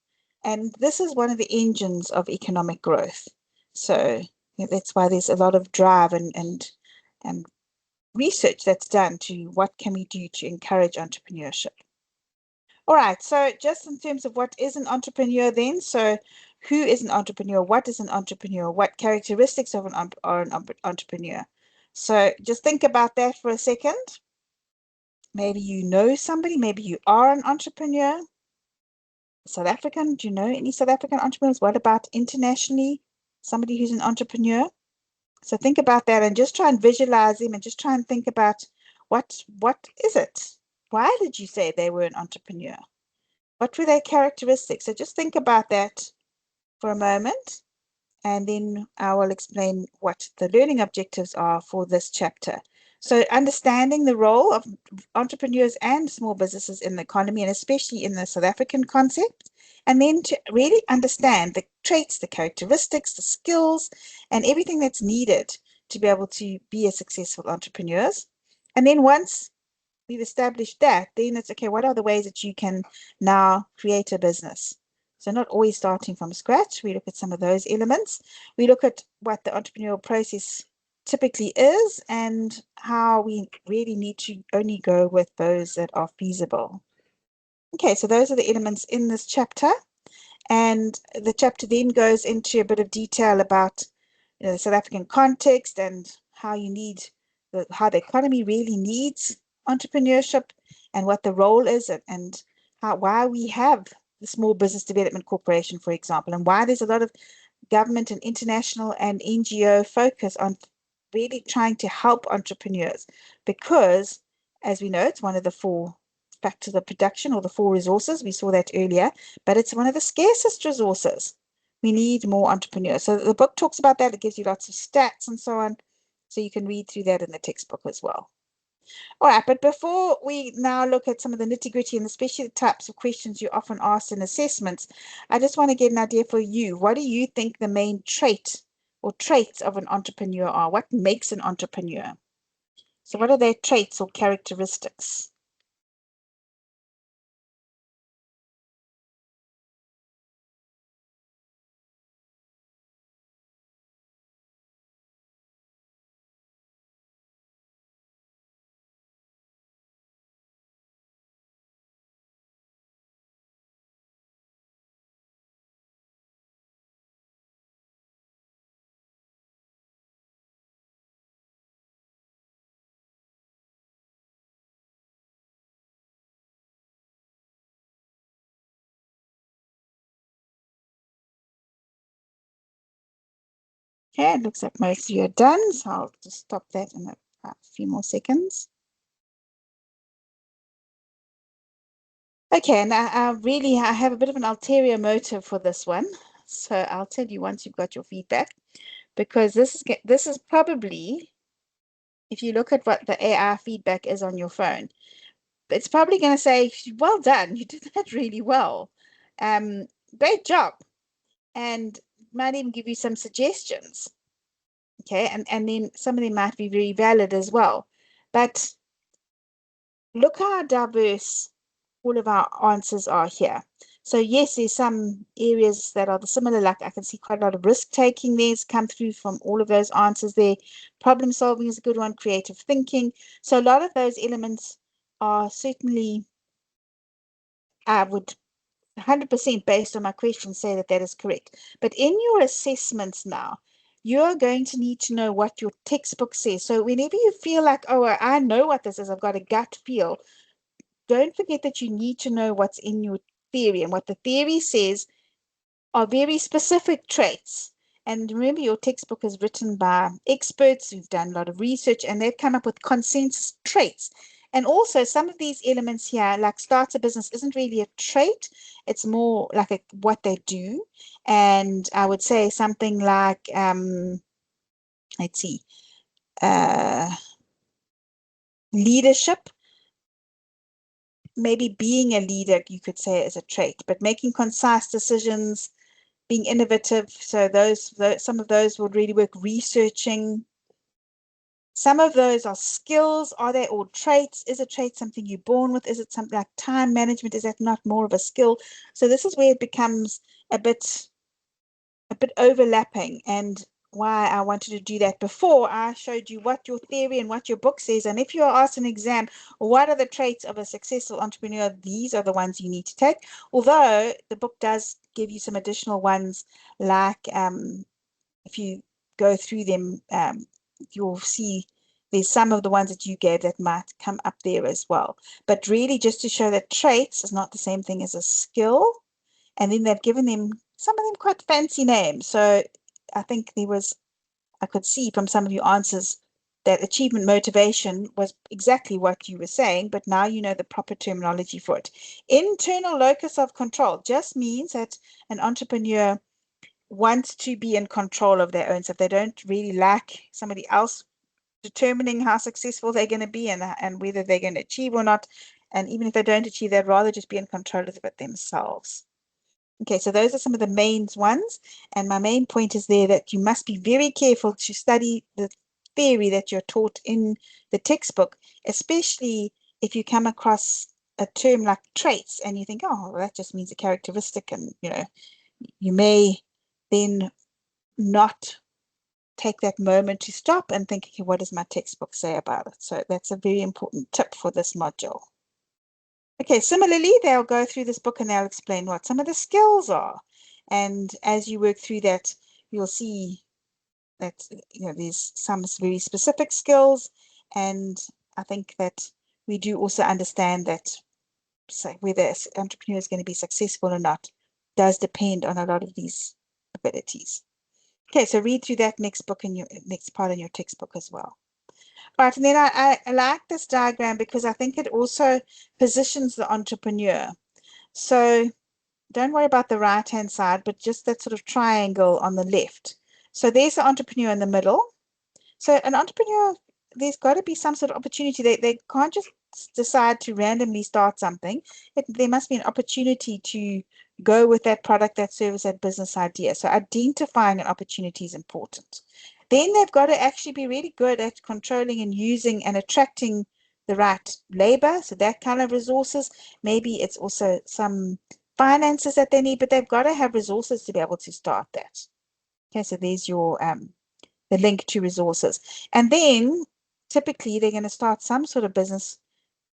And this is one of the engines of economic growth. So that's why there's a lot of drive and research that's done to what can we do to encourage entrepreneurship. All right, so just in terms of what is an entrepreneur then, so who is an entrepreneur? What is an entrepreneur? What characteristics of are an entrepreneur? So just think about that for a second. Maybe you know somebody, maybe you are an entrepreneur. South African, do you know any South African entrepreneurs? What about internationally? Somebody who's an entrepreneur? So think about that and just try and visualize them and just try and think about what is it? Why did you say they were an entrepreneur? What were their characteristics? So just think about that for a moment, and then I will explain what the learning objectives are for this chapter. So understanding the role of entrepreneurs and small businesses in the economy, and especially in the South African concept, and then to really understand the traits, the characteristics, the skills, and everything that's needed to be able to be a successful entrepreneurs. And then once we've established that, then it's okay, what are the ways that you can now create a business? So not always starting from scratch. We look at some of those elements. We look at what the entrepreneurial process typically is and how we really need to only go with those that are feasible. Okay, so those are the elements in this chapter. And the chapter then goes into a bit of detail about the South African context and how you need how the economy really needs entrepreneurship and what the role is, and why we have the Small Business Development Corporation, for example, and why there's a lot of government and international and NGO focus on really trying to help entrepreneurs, because as we know, it's one of the four factors of production, or the four resources. We saw that earlier, but it's one of the scarcest resources. We need more entrepreneurs. So the book talks about that. It gives you lots of stats and so on. So you can read through that in the textbook as well. All right, but before we now look at some of the nitty-gritty and especially the types of questions you often ask in assessments, I just want to get an idea for you. What do you think the main trait or traits of an entrepreneur are? What makes an entrepreneur? So what are their traits or characteristics? Okay, it looks like most of you are done, so I'll just stop that in a few more seconds. Okay, and I have a bit of an ulterior motive for this one. So I'll tell you once you've got your feedback, because this is probably, if you look at what the AI feedback is on your phone, it's probably going to say, well done, you did that really well. Um, Great job. And might even give you some suggestions. Okay, and then some of them might be very valid as well. But look how diverse all of our answers are here. So yes, there's some areas that are the similar, like I can see quite a lot of risk taking there's come through from all of those answers there. Problem solving is a good one, creative thinking. So a lot of those elements are certainly, I would 100% based on my question say that that is correct. But in your assessments now, you're going to need to know what your textbook says. So whenever you feel like, oh, I know what this is, I've got a gut feel, don't forget that you need to know what's in your theory. And what the theory says are very specific traits. And remember, your textbook is written by experts who've done a lot of research, and they've come up with consensus traits. And also, some of these elements here, like start a business, isn't really a trait. It's more like what they do. And I would say something like, let's see, uh, leadership. Maybe being a leader, you could say, is a trait, but making concise decisions, being innovative. So those some of those would really work. Researching. Some of those are skills. Are they all traits? Is a trait something you're born with? Is it something like time management? Is that not more of a skill? So this is where it becomes a bit overlapping, and why I wanted to do that before I showed you what your theory and what your book says. And if you are asked an exam, what are the traits of a successful entrepreneur? These are the ones you need to take. Although the book does give you some additional ones, like if you go through them, you'll see there's some of the ones that you gave that might come up there as well. But really just to show that traits is not the same thing as a skill. And then they've given them, some of them quite fancy names. So I think I could see from some of your answers that achievement motivation was exactly what you were saying, but now you know the proper terminology for it. Internal locus of control just means that an entrepreneur wants to be in control of their own stuff. They don't really like somebody else determining how successful they're going to be, and whether they're going to achieve or not. And even if they don't achieve, they'd rather just be in control of it themselves. Okay, so those are some of the main ones. And my main point is there that you must be very careful to study the theory that you're taught in the textbook, especially if you come across a term like traits and you think, oh, well, that just means a characteristic, and you may then not take that moment to stop and think, okay, what does my textbook say about it? So that's a very important tip for this module. Okay, similarly, they'll go through this book and they'll explain what some of the skills are. And as you work through that, you'll see that there's some very specific skills. And I think that we do also understand that whether an entrepreneur is going to be successful or not does depend on a lot of these abilities. Okay, so read through that next book in your next part in your textbook as well. All right, and then I like this diagram because I think it also positions the entrepreneur. So don't worry about the right-hand side, but just that sort of triangle on the left. So there's the entrepreneur in the middle. So an entrepreneur, there's got to be some sort of opportunity. They can't just decide to randomly start something. There must be an opportunity to go with that product, that service, that business idea. So identifying an opportunity is important. Then they've got to actually be really good at controlling and using and attracting the right labor. So that kind of resources. Maybe it's also some finances that they need, but they've got to have resources to be able to start that. Okay, so there's your the link to resources. And then typically they're going to start some sort of business.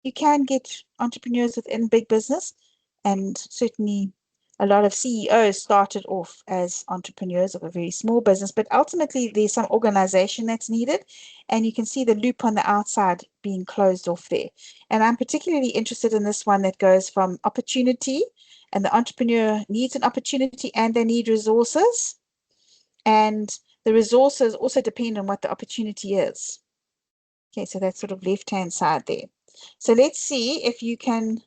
You can get entrepreneurs within big business, and certainly a lot of CEOs started off as entrepreneurs of a very small business, but ultimately there's some organization that's needed, and you can see the loop on the outside being closed off there. And I'm particularly interested in this one that goes from opportunity, and the entrepreneur needs an opportunity and they need resources, and the resources also depend on what the opportunity is. Okay, so that's sort of left-hand side there. So let's see if you can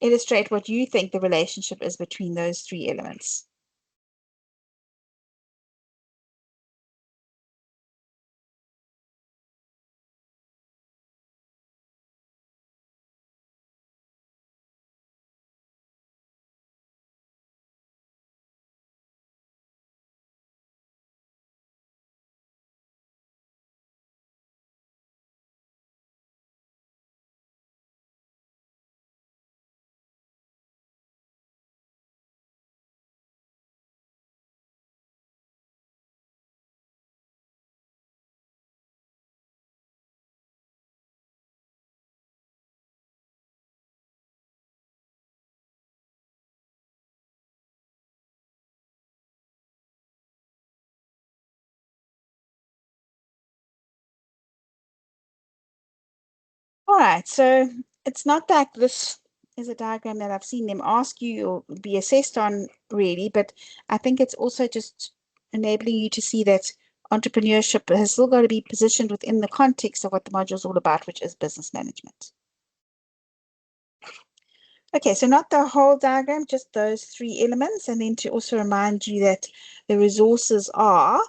illustrate what you think the relationship is between those three elements. All right, so it's not that this is a diagram that I've seen them ask you or be assessed on really, but I think it's also just enabling you to see that entrepreneurship has still got to be positioned within the context of what the module is all about, which is business management. Okay, so not the whole diagram, just those three elements, and then to also remind you that the resources are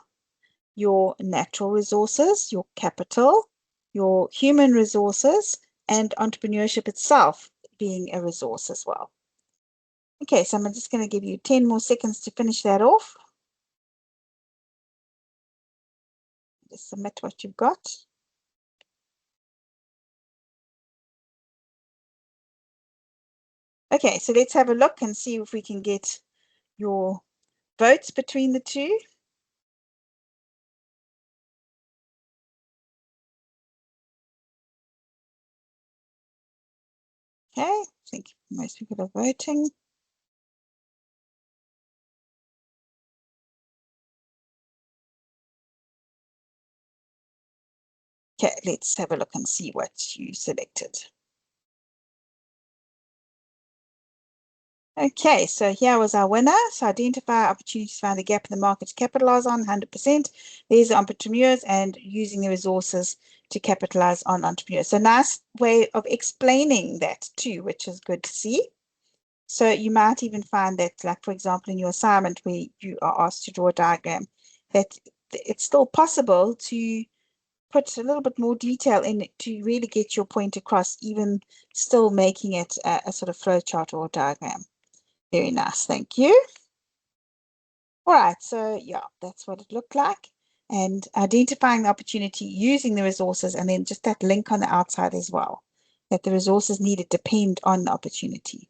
your natural resources, your capital, your human resources, and entrepreneurship itself being a resource as well. Okay, so I'm just going to give you 10 more seconds to finish that off. Just submit what you've got. Okay, so let's have a look and see if we can get your votes between the two. Okay, I think most people are voting. Okay, let's have a look and see what you selected. Okay, so here was our winner. So identify opportunities, find the gap in the market to capitalize on 100%. There's the entrepreneurs and using the resources to capitalize on entrepreneurs. So nice way of explaining that too, which is good to see. So you might even find that, like, for example, in your assignment where you are asked to draw a diagram, that it's still possible to put a little bit more detail in it to really get your point across, even still making it a sort of flow chart or diagram. Very nice, thank you. All right, so yeah, that's what it looked like. and identifying the opportunity, using the resources, and then just that link on the outside as well, that the resources needed depend on the opportunity.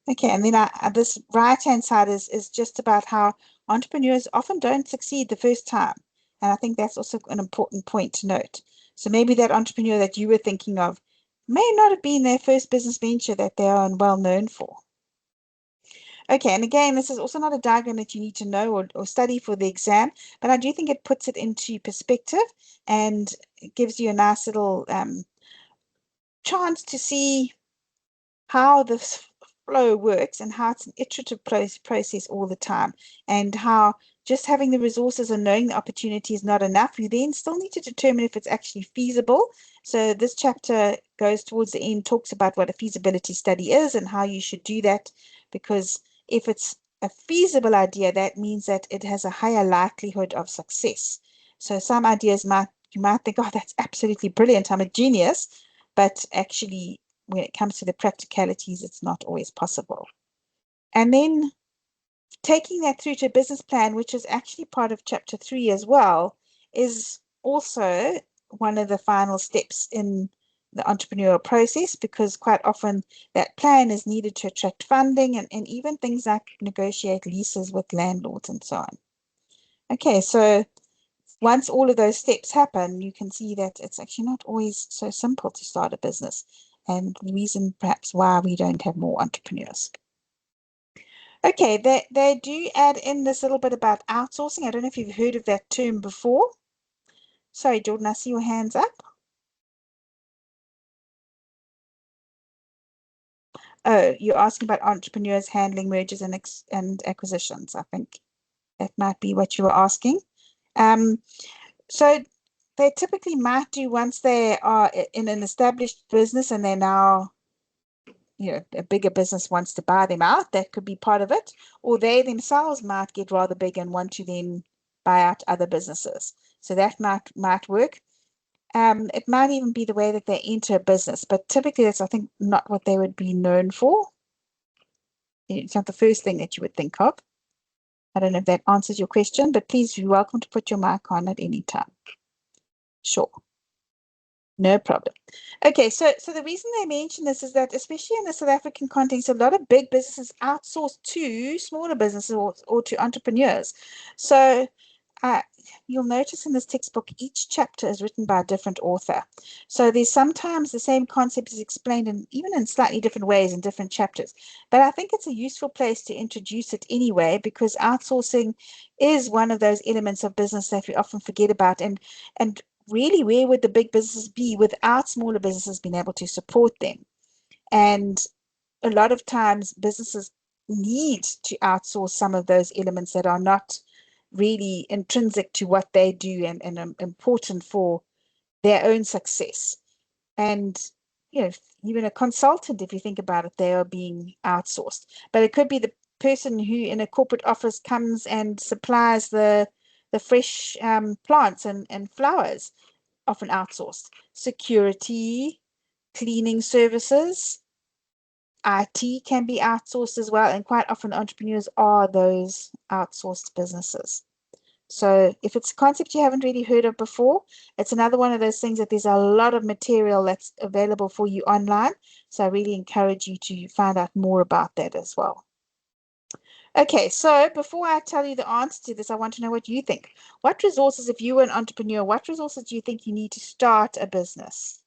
Okay, and then this right-hand side is just about how entrepreneurs often don't succeed the first time. And I think that's also an important point to note. So maybe that entrepreneur that you were thinking of may not have been their first business venture that they are well known for. Okay, and again, this is also not a diagram that you need to know or study for the exam, but I do think it puts it into perspective and gives you a nice little chance to see how this flow works and how it's an iterative process all the time, and how just having the resources and knowing the opportunity is not enough. You then still need to determine if it's actually feasible. So this chapter goes towards the end, talks about what a feasibility study is and how you should do that, because if it's a feasible idea, that means that it has a higher likelihood of success. So some ideas you might think, oh, that's absolutely brilliant, I'm a genius, but actually when it comes to the practicalities, it's not always possible. And then taking that through to a business plan, which is actually part of chapter 3 as well, is also one of the final steps in the entrepreneurial process, because quite often that plan is needed to attract funding and even things like negotiate leases with landlords and so on. Okay, so once all of those steps happen, you can see that it's actually not always so simple to start a business, and the reason perhaps why we don't have more entrepreneurs. Okay, they do add in this little bit about outsourcing. I don't know if you've heard of that term before. Sorry, Jordan, I see your hands up. Oh, you're asking about entrepreneurs handling mergers and acquisitions. I think that might be what you were asking. So they typically might do once they are in an established business and they're now, a bigger business wants to buy them out. That could be part of it. Or they themselves might get rather big and want to then buy out other businesses. So that might work. It might even be the way that they enter a business, but typically that's, I think, not what they would be known for. It's not the first thing that you would think of. I don't know if that answers your question, but please, you're welcome to put your mic on at any time. Sure. No problem. Okay, so the reason they mention this is that, especially in the South African context, a lot of big businesses outsource to smaller businesses or to entrepreneurs. So you'll notice in this textbook, each chapter is written by a different author. So there's sometimes the same concept is explained even in slightly different ways in different chapters. But I think it's a useful place to introduce it anyway, because outsourcing is one of those elements of business that we often forget about. And really, where would the big businesses be without smaller businesses being able to support them? And a lot of times businesses need to outsource some of those elements that are not really intrinsic to what they do and important for their own success. And even a consultant, if you think about it, they are being outsourced. But it could be the person who in a corporate office comes and supplies the fresh plants and flowers, often outsourced. Security, cleaning services, IT can be outsourced as well, and quite often entrepreneurs are those outsourced businesses. So if it's a concept you haven't really heard of before, it's another one of those things that there's a lot of material that's available for you online. So I really encourage you to find out more about that as well. Okay, so before I tell you the answer to this, I want to know what you think. What resources, if you were an entrepreneur, what resources do you think you need to start a business?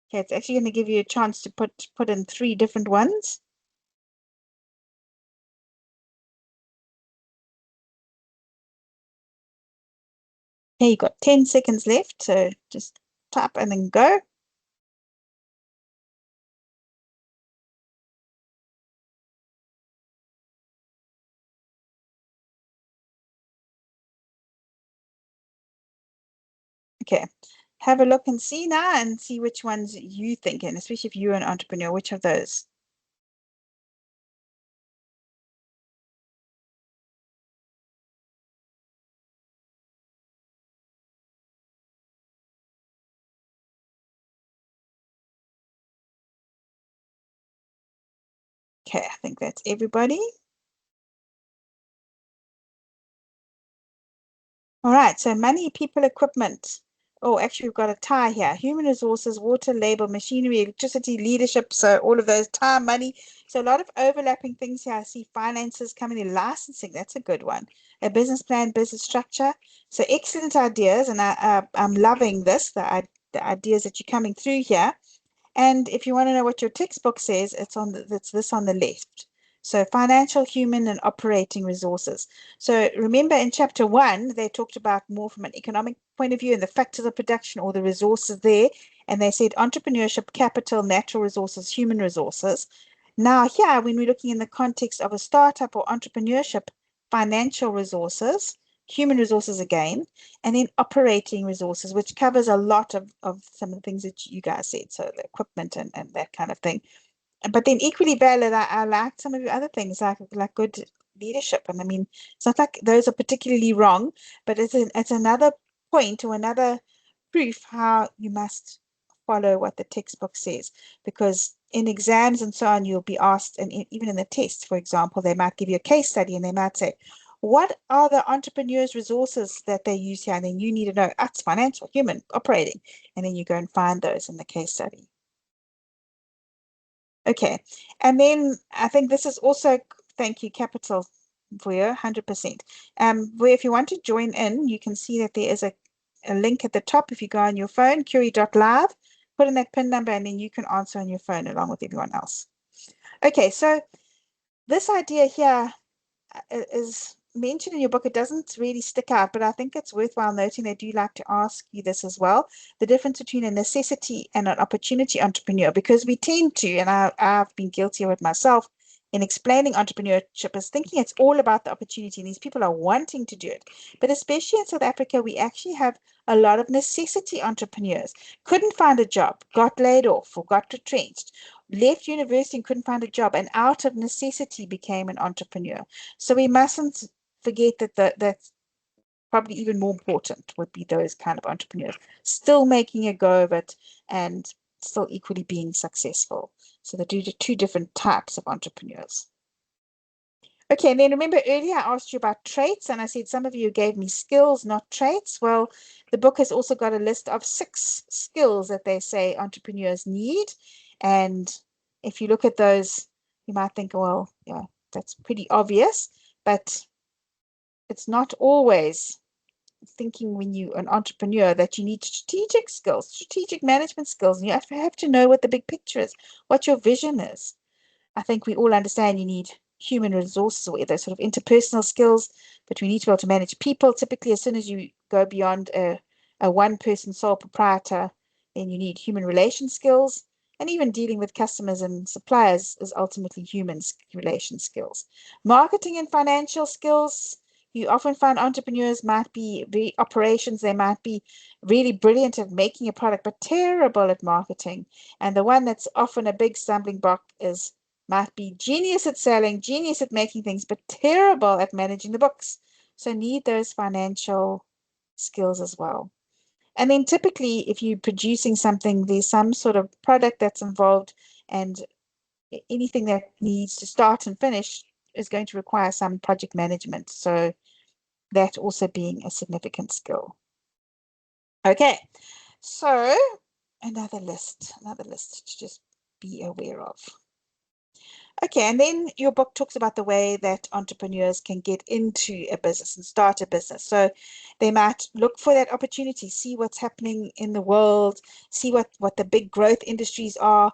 Okay, it's actually going to give you a chance to put in 3 different ones. Okay, you've got 10 seconds left, so just tap and then go. Okay. Have a look and see now and see which ones you think, and especially if you're an entrepreneur, which of those? Okay, I think that's everybody. All right, so money, people, equipment. Oh, actually, we've got a tie here. Human resources, water, labor, machinery, electricity, leadership. So all of those, time, money. So a lot of overlapping things here. I see finances coming in, licensing. That's a good one. A business plan, business structure. So excellent ideas, and I'm loving this. The ideas that you're coming through here. And if you want to know what your textbook says, it's this on the left. So financial, human, and operating resources. So remember in chapter 1, they talked about more from an economic point of view and the factors of production or the resources there. And they said entrepreneurship, capital, natural resources, human resources. Now here, when we're looking in the context of a startup or entrepreneurship, financial resources, human resources again, and then operating resources, which covers a lot of some of the things that you guys said, so the equipment and that kind of thing. But then equally valid, I like some of the other things like good leadership. And I mean, it's not like those are particularly wrong, but it's another point or another proof how you must follow what the textbook says. Because in exams and so on, you'll be asked, and even in the tests, for example, they might give you a case study and they might say, what are the entrepreneurs' resources that they use here? And then you need to know, it's financial, human, operating. And then you go and find those in the case study. Okay. And then I think this is also, thank you, Capital, for your 100%. Where if you want to join in, you can see that there is a link at the top. If you go on your phone, curie.live, put in that PIN number, and then you can answer on your phone along with everyone else. Okay, so this idea here is mentioned in your book. It doesn't really stick out, but I think it's worthwhile noting they do like to ask you this as well, the difference between a necessity and an opportunity entrepreneur, because we tend to, and I've been guilty of it myself, in explaining entrepreneurship as thinking it's all about the opportunity, and these people are wanting to do it. But especially in South Africa, we actually have a lot of necessity entrepreneurs. Couldn't find a job, got laid off or got retrenched, left university and couldn't find a job, and out of necessity became an entrepreneur. So we mustn't forget that's probably even more important would be those kind of entrepreneurs, still making a go of it and still equally being successful. So they're two different types of entrepreneurs. Okay, and then remember earlier I asked you about traits, and I said some of you gave me skills, not traits. Well, the book has also got a list of 6 skills that they say entrepreneurs need. And if you look at those, you might think, well, yeah, that's pretty obvious, but it's not always thinking when you're an entrepreneur that you need strategic skills, strategic management skills, and you have to know what the big picture is, what your vision is. I think we all understand you need human resources or those sort of interpersonal skills, but we need to be able to manage people. Typically, as soon as you go beyond a one-person sole proprietor, then you need human relation skills. And even dealing with customers and suppliers is ultimately human relation skills. Marketing and financial skills. You often find entrepreneurs might be very operations, they might be really brilliant at making a product, but terrible at marketing. And the one that's often a big stumbling block is might be genius at selling, genius at making things, but terrible at managing the books. So need those financial skills as well. And then typically, if you're producing something, there's some sort of product that's involved, and anything that needs to start and finish is going to require some project management. So that also being a significant skill. Okay, so another list to just be aware of. Okay, and then your book talks about the way that entrepreneurs can get into a business and start a business. So they might look for that opportunity, see what's happening in the world, see what the big growth industries are,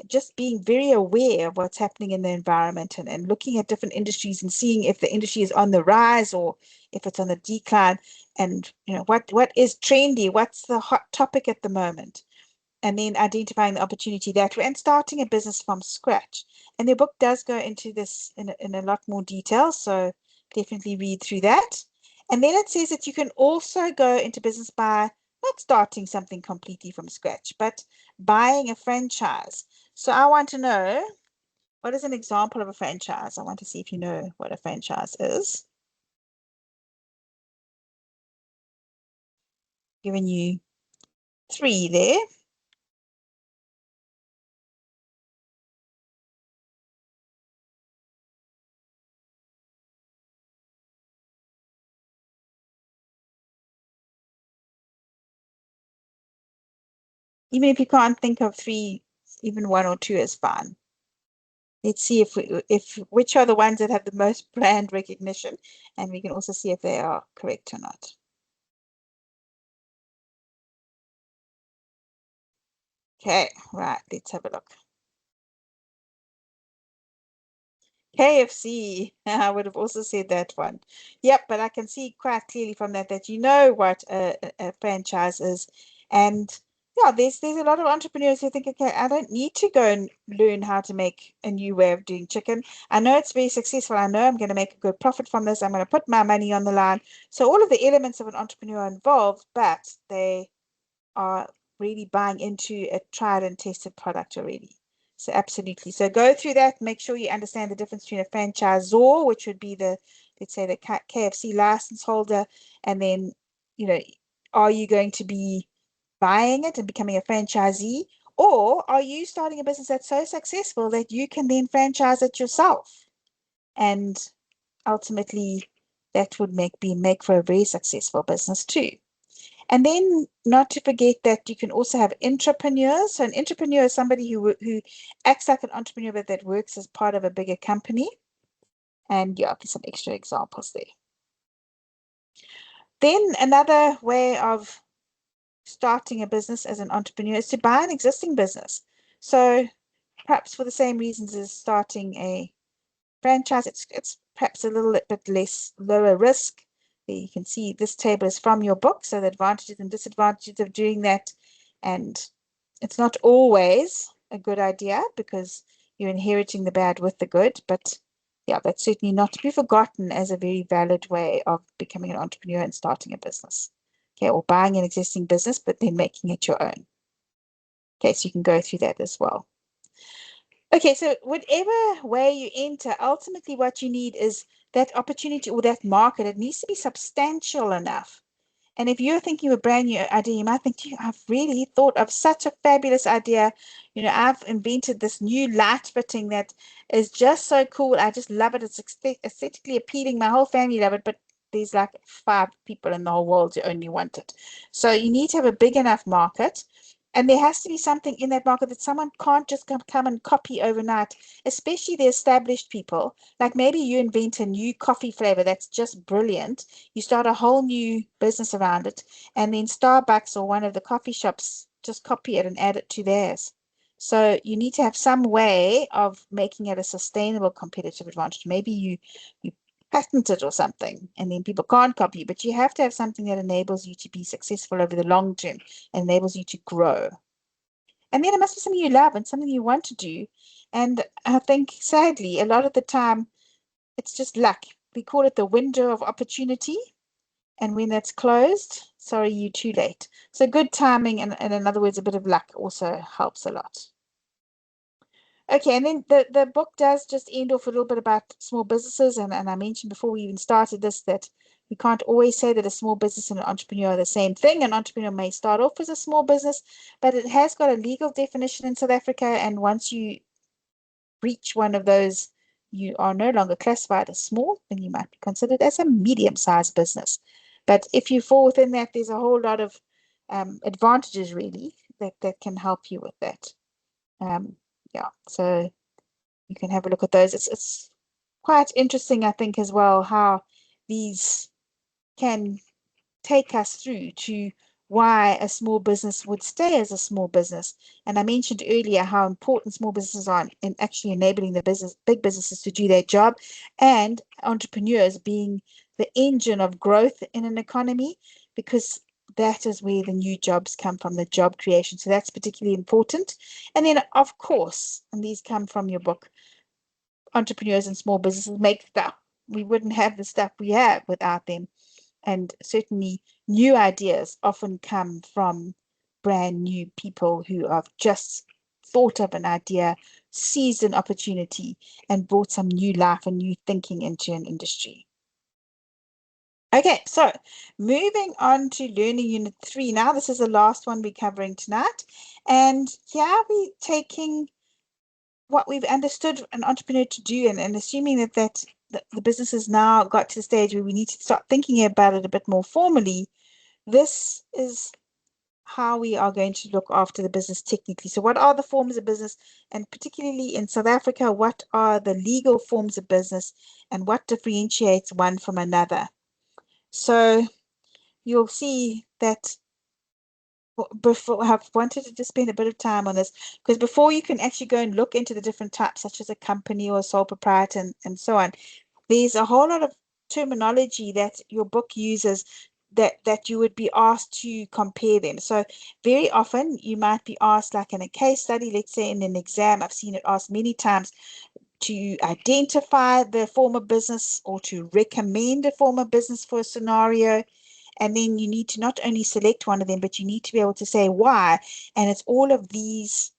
just being very aware of what's happening in the environment and looking at different industries and seeing if the industry is on the rise or if it's on the decline, and what is trendy, what's the hot topic at the moment, and then identifying the opportunity that way and starting a business from scratch. And the book does go into this in a lot more detail, so definitely read through that. And then it says that you can also go into business by not starting something completely from scratch, but buying a franchise. So I want to know, what is an example of a franchise? I want to see if you know what a franchise is. Giving you 3 there. Even if you can't think of 3, even 1 or 2 is fine. Let's see if which are the ones that have the most brand recognition, and we can also see if they are correct or not. Okay, right, let's have a look. KFC, I would have also said that one. Yep, but I can see quite clearly from that you know what a franchise is. And yeah, there's a lot of entrepreneurs who think, okay, I don't need to go and learn how to make a new way of doing chicken. I know it's very successful. I know I'm going to make a good profit from this. I'm going to put my money on the line. So all of the elements of an entrepreneur are involved, but they are really buying into a tried and tested product already. So absolutely. So go through that. Make sure you understand the difference between a franchisor, which would be the, let's say, the KFC license holder, and then, are you going to be buying it and becoming a franchisee, or are you starting a business that's so successful that you can then franchise it yourself? And ultimately, that would make for a very successful business too. And then not to forget that you can also have intrapreneurs. So an intrapreneur is somebody who acts like an entrepreneur, but that works as part of a bigger company. And yeah, some extra examples there. Then another way of starting a business as an entrepreneur is to buy an existing business. So perhaps for the same reasons as starting a franchise, it's perhaps a little bit less lower risk. You can see this table is from your book, so the advantages and disadvantages of doing that. And it's not always a good idea because you're inheriting the bad with the good, but yeah, that's certainly not to be forgotten as a very valid way of becoming an entrepreneur and starting a business. Okay, or buying an existing business, but then making it your own. Okay, so you can go through that as well. Okay, so whatever way you enter, ultimately what you need is that opportunity or that market. It needs to be substantial enough. And if you're thinking of a brand new idea, you might think, I've really thought of such a fabulous idea. I've invented this new light fitting that is just so cool. I just love it. It's aesthetically appealing. My whole family love it, but there's like 5 people in the whole world who only want it. So you need to have a big enough market. And there has to be something in that market that someone can't just come and copy overnight, especially the established people. Like maybe you invent a new coffee flavor that's just brilliant. You start a whole new business around it, and then Starbucks or one of the coffee shops just copy it and add it to theirs. So you need to have some way of making it a sustainable competitive advantage. Maybe you patent it or something, and then people can't copy you, but you have to have something that enables you to be successful over the long term and enables you to grow. And then it must be something you love and something you want to do. And I think sadly, a lot of the time, it's just luck. We call it the window of opportunity. And when that's closed, sorry, you're too late. So good timing and in other words, a bit of luck also helps a lot. Okay, and then the book does just end off a little bit about small businesses. And I mentioned before we even started this that we can't always say that a small business and an entrepreneur are the same thing. An entrepreneur may start off as a small business, but it has got a legal definition in South Africa. And once you reach one of those, you are no longer classified as small, then you might be considered as a medium-sized business. But if you fall within that, there's a whole lot of advantages really that can help you with that. Yeah, so you can have a look at those. It's quite interesting, I think, as well, how these can take us through to why a small business would stay as a small business. And I mentioned earlier how important small businesses are in actually enabling the big businesses to do their job, and entrepreneurs being the engine of growth in an economy, because that is where the new jobs come from, the job creation. So that's particularly important. And then, of course, and these come from your book, entrepreneurs and small businesses make stuff. We wouldn't have the stuff we have without them. And certainly new ideas often come from brand new people who have just thought of an idea, seized an opportunity, and brought some new life and new thinking into an industry. Okay, so moving on to learning unit 3 now. This is the last one we're covering tonight. And here we're taking what we've understood an entrepreneur to do and assuming that the business has now got to the stage where we need to start thinking about it a bit more formally. This is how we are going to look after the business technically. So what are the forms of business, and particularly in South Africa, what are the legal forms of business and what differentiates one from another? So you'll see that before I've wanted to just spend a bit of time on this, because before you can actually go and look into the different types, such as a company or a sole proprietor and so on, there's a whole lot of terminology that your book uses that you would be asked to compare them. So very often you might be asked, like in a case study, let's say in an exam, I've seen it asked many times, to identify the form of business or to recommend a form of business for a scenario. And then you need to not only select one of them, but you need to be able to say why. And it's all of these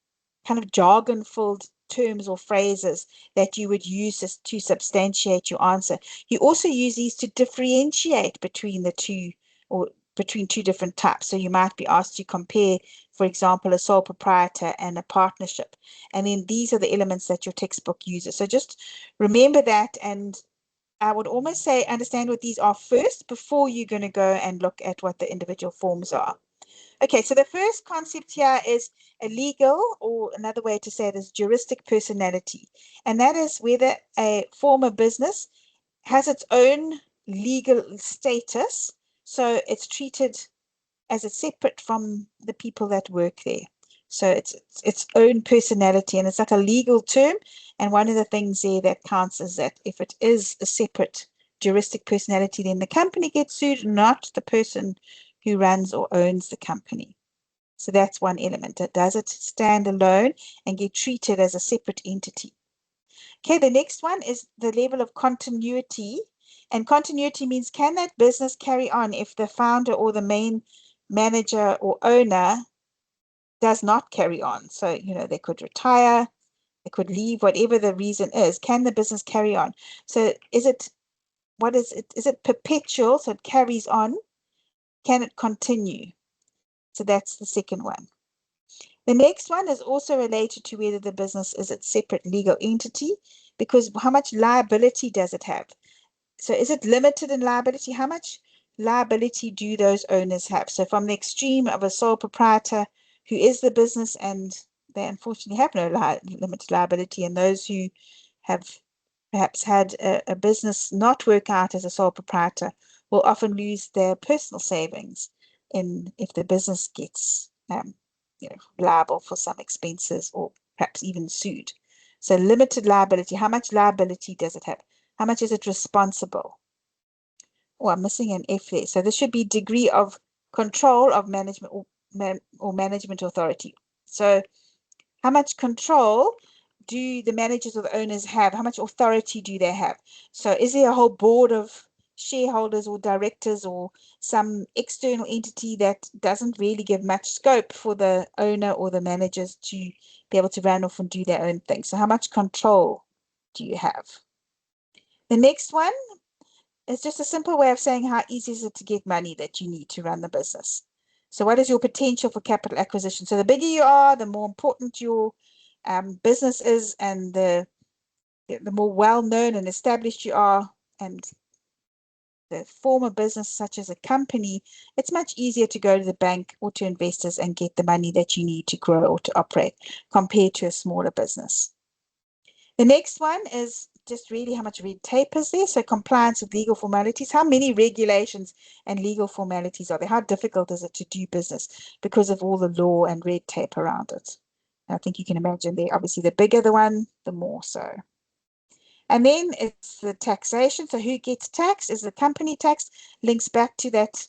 kind of jargon-filled terms or phrases that you would use to substantiate your answer. You also use these to differentiate between the two, or between two different types. So you might be asked to compare, for example, a sole proprietor and a partnership. And then these are the elements that your textbook uses. So just remember that, and I would almost say understand what these are first before you're going to go and look at what the individual forms are. Okay, so the first concept here is a legal, or another way to say it is juristic personality. And that is whether a form of business has its own legal status. So it's treated as a separate from the people that work there. So it's its own personality, and it's like a legal term. And one of the things there that counts is that if it is a separate juristic personality, then the company gets sued, not the person who runs or owns the company. So that's one element. Does it stand alone and get treated as a separate entity? Okay, the next one is the level of continuity. And continuity means, can that business carry on if the founder or the main manager or owner does not carry on? So, they could retire, they could leave, whatever the reason is. Can the business carry on? So what is it? Is it perpetual? So it carries on. Can it continue? So that's the second one. The next one is also related to whether the business is its separate legal entity, because how much liability does it have? So is it limited in liability? How much liability do those owners have? So from the extreme of a sole proprietor who is the business and they unfortunately have no limited liability, and those who have perhaps had a business not work out as a sole proprietor will often lose their personal savings if the business gets liable for some expenses or perhaps even sued. So limited liability, how much liability does it have? How much is it responsible? Oh, I'm missing an F there. So this should be degree of control of management or management authority. So how much control do the managers or the owners have? How much authority do they have? So is there a whole board of shareholders or directors or some external entity that doesn't really give much scope for the owner or the managers to be able to run off and do their own thing? So how much control do you have? The next one is just a simple way of saying how easy is it to get money that you need to run the business. So what is your potential for capital acquisition? So the bigger you are, the more important your business is, and the more well-known and established you are, and the form of business such as a company, it's much easier to go to the bank or to investors and get the money that you need to grow or to operate compared to a smaller business. The next one is just really how much red tape is there. So compliance with legal formalities. How many regulations and legal formalities are there? How difficult is it to do business because of all the law and red tape around it? And I think you can imagine there, obviously, the bigger the one, the more so. And then it's the taxation. So who gets taxed? Is the company tax? Links back to that,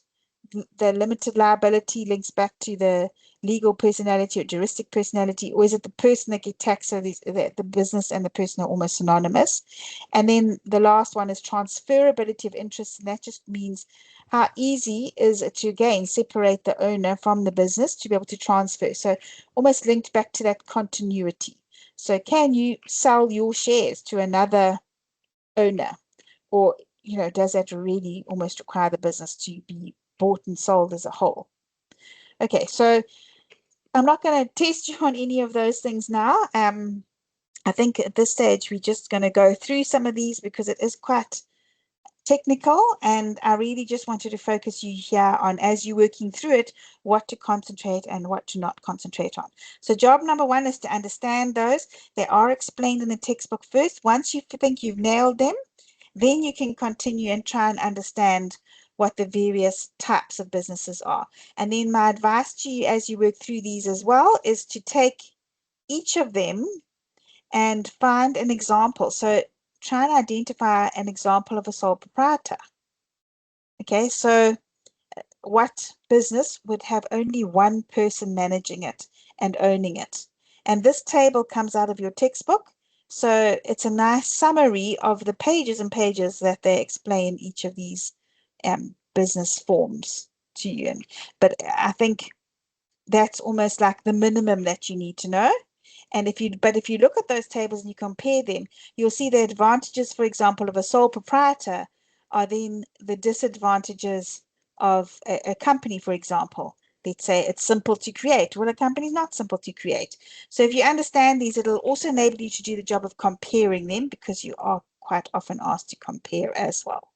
the limited liability links back to the legal personality or juristic personality, or is it the person that gets taxed? So the business and the person are almost synonymous. And then the last one is transferability of interest, and that just means how easy is it to, again, separate the owner from the business to be able to transfer? So almost linked back to that continuity. So can you sell your shares to another owner? Or, does that really almost require the business to be bought and sold as a whole? Okay, so I'm not going to test you on any of those things now. I think at this stage, we're just going to go through some of these because it is quite technical, and I really just wanted to focus you here on, as you're working through it, what to concentrate and what to not concentrate on. So job number one is to understand those. They are explained in the textbook first. Once you think you've nailed them, then you can continue and try and understand what the various types of businesses are. And then my advice to you as you work through these as well is to take each of them and find an example. So try and identify an example of a sole proprietor. Okay, so what business would have only one person managing it and owning it? And this table comes out of your textbook. So it's a nice summary of the pages and pages that they explain each of these business forms to you. But I think that's almost like the minimum that you need to know. And if you look at those tables and you compare them, you'll see the advantages, for example, of a sole proprietor are then the disadvantages of a company, for example. Let's say it's simple to create. Well, a company is not simple to create. So if you understand these, it'll also enable you to do the job of comparing them, because you are quite often asked to compare as well.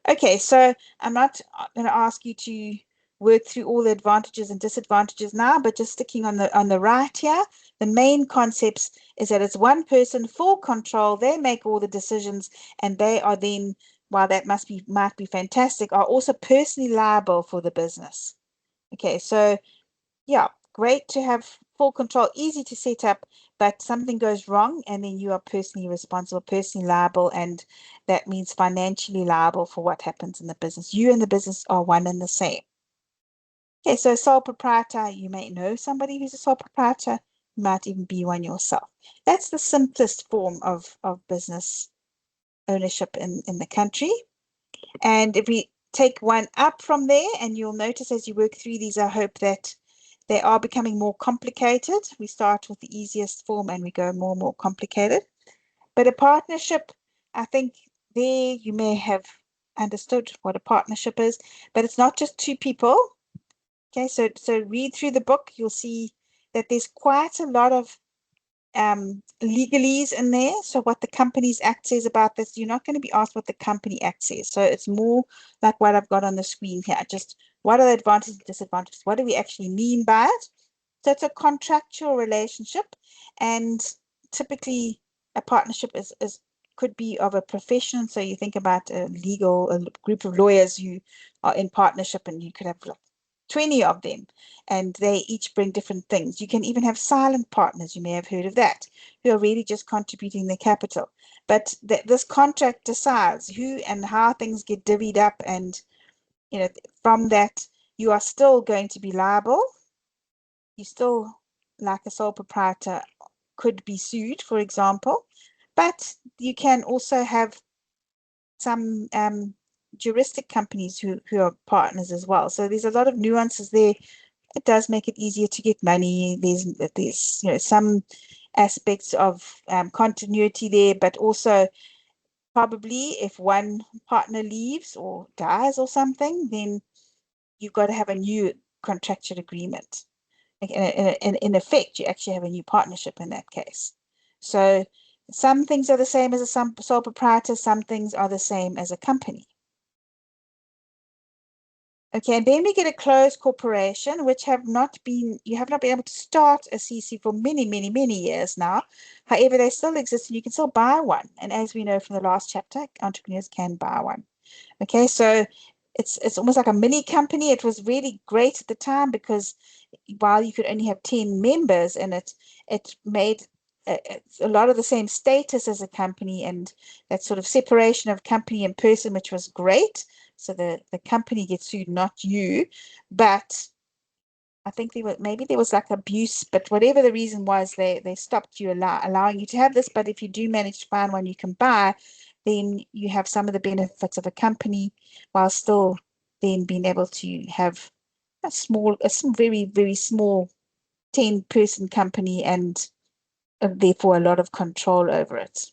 Okay, so I'm not going to ask you to work through all the advantages and disadvantages now, but just sticking on the right here, the main concepts is that it's one person, full control. They make all the decisions, and they are then, while that might be fantastic, are also personally liable for the business. Okay, so yeah, great to have full control, easy to set up, but something goes wrong and then you are personally responsible, personally liable, and that means financially liable for what happens in the business. You and the business are one and the same. Okay, so sole proprietor, you may know somebody who's a sole proprietor, you might even be one yourself. That's the simplest form of business ownership in the country. And if we take one up from there, and you'll notice as you work through these, I hope that they are becoming more complicated. We start with the easiest form and we go more and more complicated. But a partnership, I think there you may have understood what a partnership is, but it's not just two people. Okay, so read through the book, you'll see that there's quite a lot of legalese in there. So what the Companies Act says about this, you're not going to be asked what the Company Act says. So it's more like what I've got on the screen here. Just what are the advantages and disadvantages? What do we actually mean by it? So it's a contractual relationship, and typically a partnership is could be of a profession. So you think about a group of lawyers who are in partnership, and you could have like 20 of them, and they each bring different things. You can even have silent partners, you may have heard of that, who are really just contributing their capital. But this contract decides who and how things get divvied up, and from that, you are still going to be liable. You still, like a sole proprietor, could be sued, for example, but you can also have some juristic companies who are partners as well. So there's a lot of nuances there. It does make it easier to get money. There's some aspects of continuity there, but also probably if one partner leaves or dies or something, then you've got to have a new contractual agreement. In effect, you actually have a new partnership in that case. So some things are the same as a sole proprietor, some things are the same as a company. Okay, and then we get a closed corporation, which you have not been able to start a CC for many, many, many years now. However, they still exist and you can still buy one. And as we know from the last chapter, entrepreneurs can buy one. Okay, so it's almost like a mini company. It was really great at the time because while you could only have 10 members in it, it made a lot of the same status as a company, and that sort of separation of company and person, which was great. So the company gets sued, not you. But I think maybe there was like abuse, but whatever the reason was, they stopped you allowing you to have this. But if you do manage to find one you can buy, then you have some of the benefits of a company while still then being able to have a very, very small 10-person company and therefore a lot of control over it.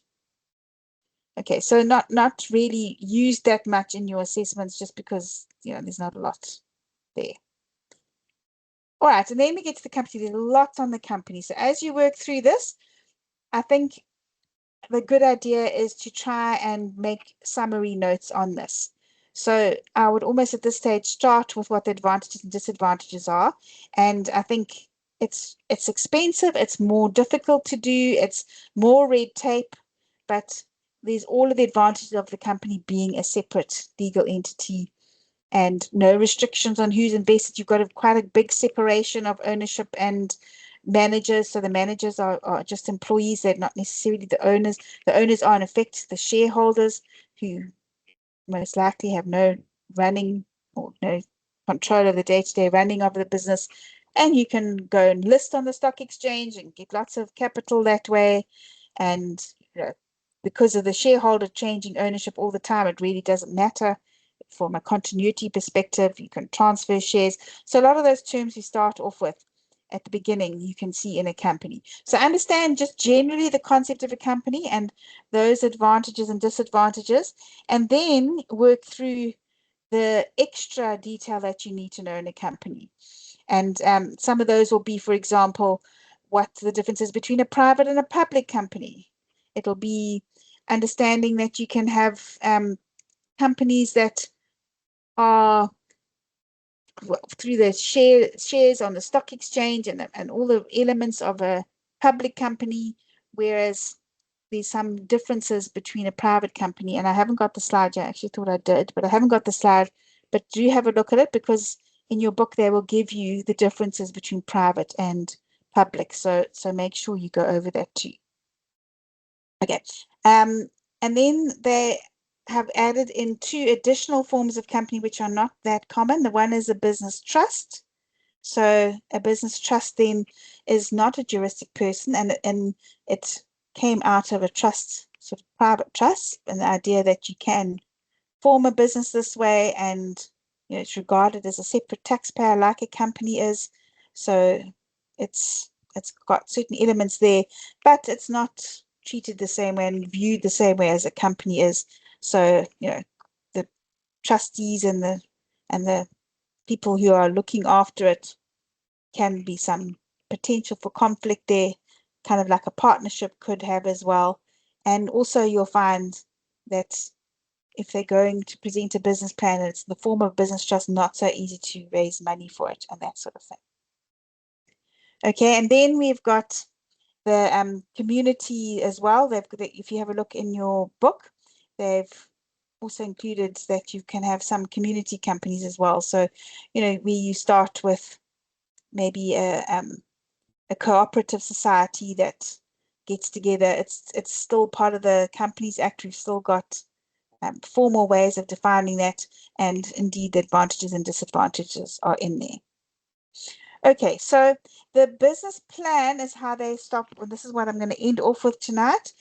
Okay, so not really used that much in your assessments just because, there's not a lot there. All right, and then we get to the company. There's lots on the company. So as you work through this, I think the good idea is to try and make summary notes on this. So I would almost at this stage start with what the advantages and disadvantages are. And I think it's expensive, it's more difficult to do, it's more red tape, but there's all of the advantages of the company being a separate legal entity and no restrictions on who's invested. You've got quite a big separation of ownership and managers. So the managers are just employees. They're not necessarily the owners. The owners are in effect the shareholders who most likely have no running or no control of the day-to-day running of the business. And you can go and list on the stock exchange and get lots of capital that way. And because of the shareholder changing ownership all the time, it really doesn't matter. From a continuity perspective, you can transfer shares. So a lot of those terms you start off with at the beginning, you can see in a company. So understand just generally the concept of a company and those advantages and disadvantages, and then work through the extra detail that you need to know in a company. And some of those will be, for example, what the difference is between a private and a public company. It'll be understanding that you can have companies that are through the shares on the stock exchange and all the elements of a public company, whereas there's some differences between a private company. And I haven't got the slide yet. I actually thought I did, but I haven't got the slide. But do have a look at it, because in your book they will give you the differences between private and public. So make sure you go over that too. Okay. And then they have added in 2 additional forms of company which are not that common. The one is a business trust. So a business trust then is not a juristic person, and it came out of a trust, sort of private trust, and the idea that you can form a business this way, and it's regarded as a separate taxpayer like a company is. So it's got certain elements there, but it's not treated the same way and viewed the same way as a company is. So the trustees and the people who are looking after it can be some potential for conflict there, kind of like a partnership could have as well. And also you'll find that if they're going to present a business plan and it's in the form of business trust, not so easy to raise money for it and that sort of thing. Okay, and then we've got the community as well. If you have a look in your book, they've also included that you can have some community companies as well. So, where you start with maybe a cooperative society that gets together. It's still part of the Companies Act. We've still got formal ways of defining that, and indeed the advantages and disadvantages are in there. Okay, so the business plan is how they stop. Well, this is what I'm going to end off with tonight.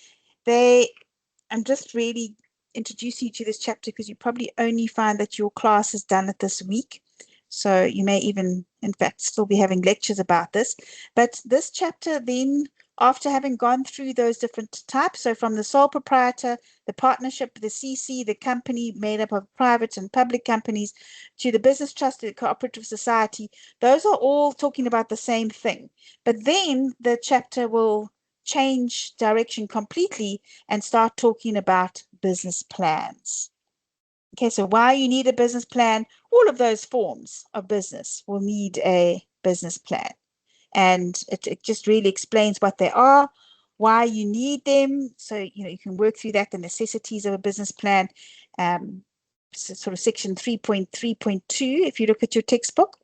I'm just really introducing you to this chapter because you probably only find that your class has done it this week. So you may even, in fact, still be having lectures about this. But this chapter then, after having gone through those different types, so from the sole proprietor, the partnership, the CC, the company made up of private and public companies, to the business trust, the cooperative society, those are all talking about the same thing. But then the chapter will change direction completely and start talking about business plans. Okay, so why you need a business plan, all of those forms of business will need a business plan. And it just really explains what they are, why you need them. So, you can work through that, the necessities of a business plan, sort of section 3.3.2, if you look at your textbook.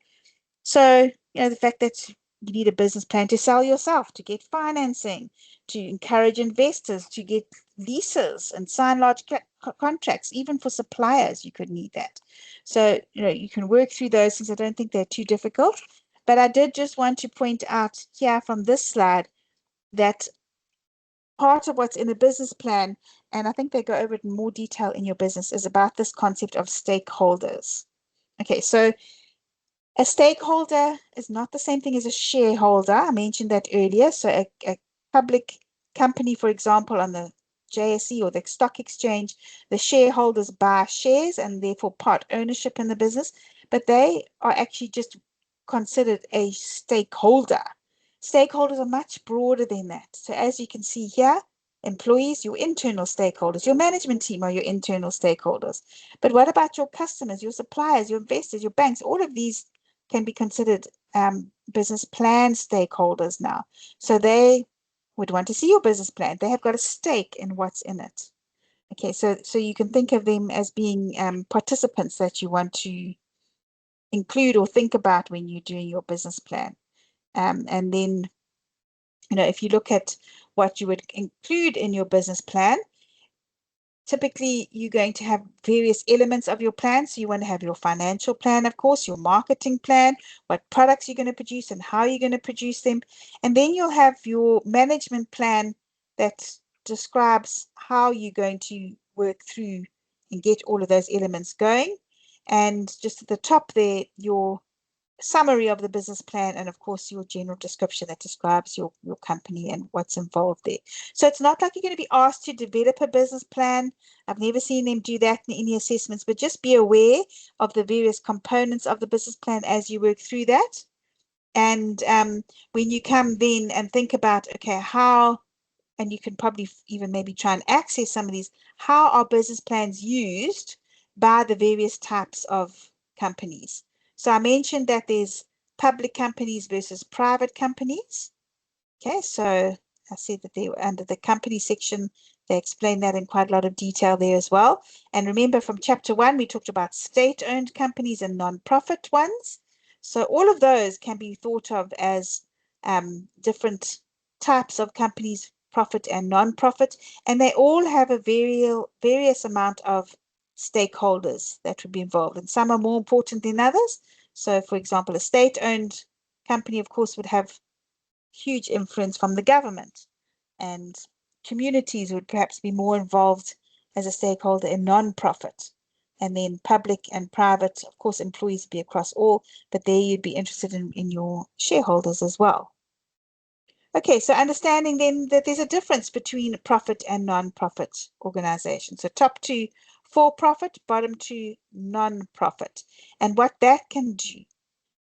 So, the fact that you need a business plan to sell yourself, to get financing, to encourage investors, to get leases and sign large contracts, even for suppliers, you could need that. So, you can work through those things. I don't think they're too difficult. But I did just want to point out here from this slide that part of what's in a business plan and I think they go over it in more detail in your business, is about this concept of stakeholders. Okay, so a stakeholder is not the same thing as a shareholder. I mentioned that earlier. So a public company, for example, on the JSE or the stock exchange, the shareholders buy shares and therefore part ownership in the business, but they are actually just considered a stakeholder. Stakeholders are much broader than that. So as you can see here, employees, your internal stakeholders, your management team are your internal stakeholders. But what about your customers, your suppliers, your investors, your banks? All of these can be considered business plan stakeholders now. So they would want to see your business plan. They have got a stake in what's in it. Okay, so you can think of them as being participants that you want to include or think about when you're doing your business plan. And then, if you look at what you would include in your business plan, typically you're going to have various elements of your plan. So you want to have your financial plan, of course, your marketing plan, what products you're going to produce and how you're going to produce them. And then you'll have your management plan that describes how you're going to work through and get all of those elements going. And just at the top there, your summary of the business plan, and of course your general description that describes your company and what's involved there. So it's not like you're going to be asked to develop a business plan. I've never seen them do that in any assessments, but just be aware of the various components of the business plan as you work through that. And when you come then and think about, okay, how, and you can probably even maybe try and access some of these, how are business plans used by the various types of companies? So I mentioned that there's public companies versus private companies. Okay, so I said that they were under the company section. They explain that in quite a lot of detail there as well. And remember from chapter 1, we talked about state-owned companies and non-profit ones. So all of those can be thought of as different types of companies, profit and non-profit, and they all have a various amount of stakeholders that would be involved, and some are more important than others. So for example, a state-owned company, of course, would have huge influence from the government, and communities would perhaps be more involved as a stakeholder in non-profit. And then public and private, of course, employees would be across all, but there you'd be interested in your shareholders as well. Okay, so understanding then that there's a difference between profit and non-profit organizations. So top two, for-profit, bottom two, non-profit, and what that can do.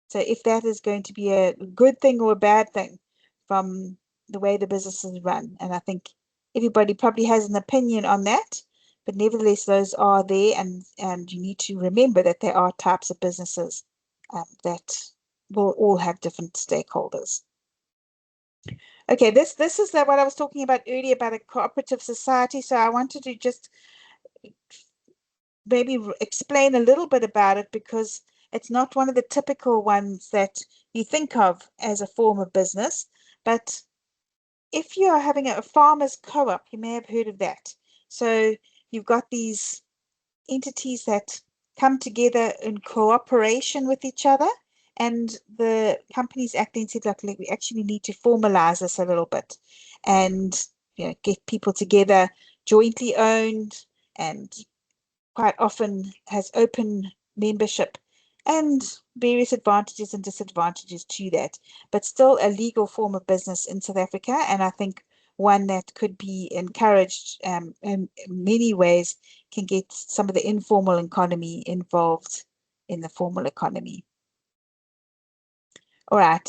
So if that is going to be a good thing or a bad thing from the way the business is run. And I think everybody probably has an opinion on that, but nevertheless, those are there, and you need to remember that there are types of businesses that will all have different stakeholders. Okay, this is what I was talking about earlier about a cooperative society. So I wanted to just maybe explain a little bit about it, because it's not one of the typical ones that you think of as a form of business. But if you are having a farmers co-op, you may have heard of that. So you've got these entities that come together in cooperation with each other, and the companies acting said, like, we actually need to formalize this a little bit and get people together, jointly owned, and quite often has open membership and various advantages and disadvantages to that, but still a legal form of business in South Africa, and I think one that could be encouraged in many ways, can get some of the informal economy involved in the formal economy. All right.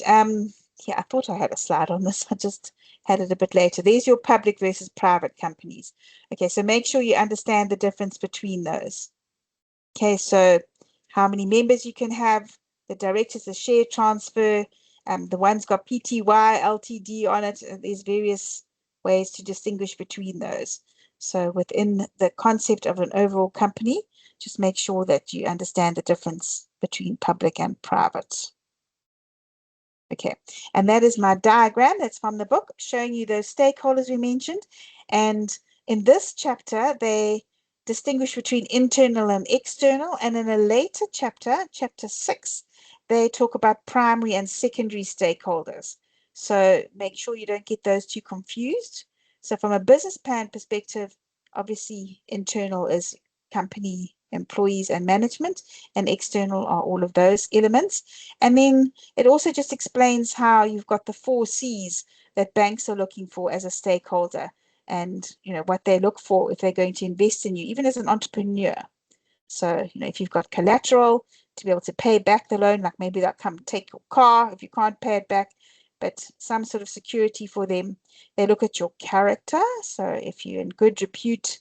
Yeah, I thought I had a slide on this. I just had it a bit later. There's your public versus private companies. Okay, so make sure you understand the difference between those. Okay, so how many members you can have, the directors, the share transfer, the one's got PTY, LTD on it. There's various ways to distinguish between those. So within the concept of an overall company, just make sure that you understand the difference between public and private. Okay, and that is my diagram that's from the book, showing you those stakeholders we mentioned. And in this chapter, they distinguish between internal and external. And in a later chapter, chapter 6, they talk about primary and secondary stakeholders. So make sure you don't get those two confused. So from a business plan perspective, obviously internal is company employees and management, and external are all of those elements. And then it also just explains how you've got the 4 C's that banks are looking for as a stakeholder, and what they look for if they're going to invest in you, even as an entrepreneur. So, if you've got collateral to be able to pay back the loan, like maybe they'll come take your car if you can't pay it back, but some sort of security for them. They look at your character. So if you're in good repute,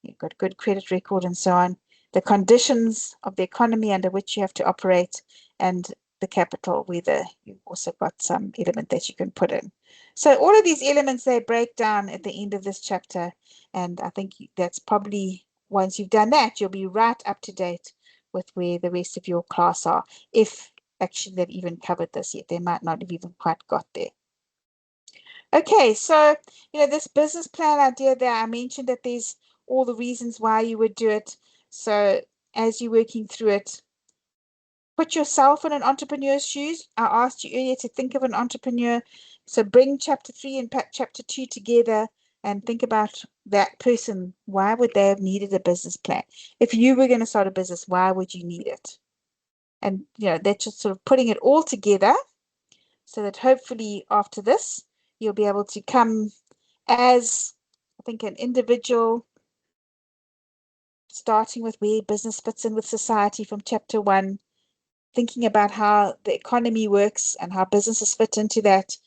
you've got good credit record and so on, the conditions of the economy under which you have to operate, and the capital, whether you've also got some element that you can put in. So all of these elements, they break down at the end of this chapter. And I think that's probably, once you've done that, you'll be right up to date with where the rest of your class are. If actually they've even covered this yet, they might not have even quite got there. Okay, so this business plan idea there, I mentioned that there's all the reasons why you would do it. So as you're working through it, put yourself in an entrepreneur's shoes. I asked you earlier to think of an entrepreneur. So bring chapter 3 and chapter 2 together and think about that person. Why would they have needed a business plan? If you were going to start a business, why would you need it? And that's just sort of putting it all together, so that hopefully after this, you'll be able to come as, I think, an individual, starting with where business fits in with society from chapter 1, thinking about how the economy works and how businesses fit into that,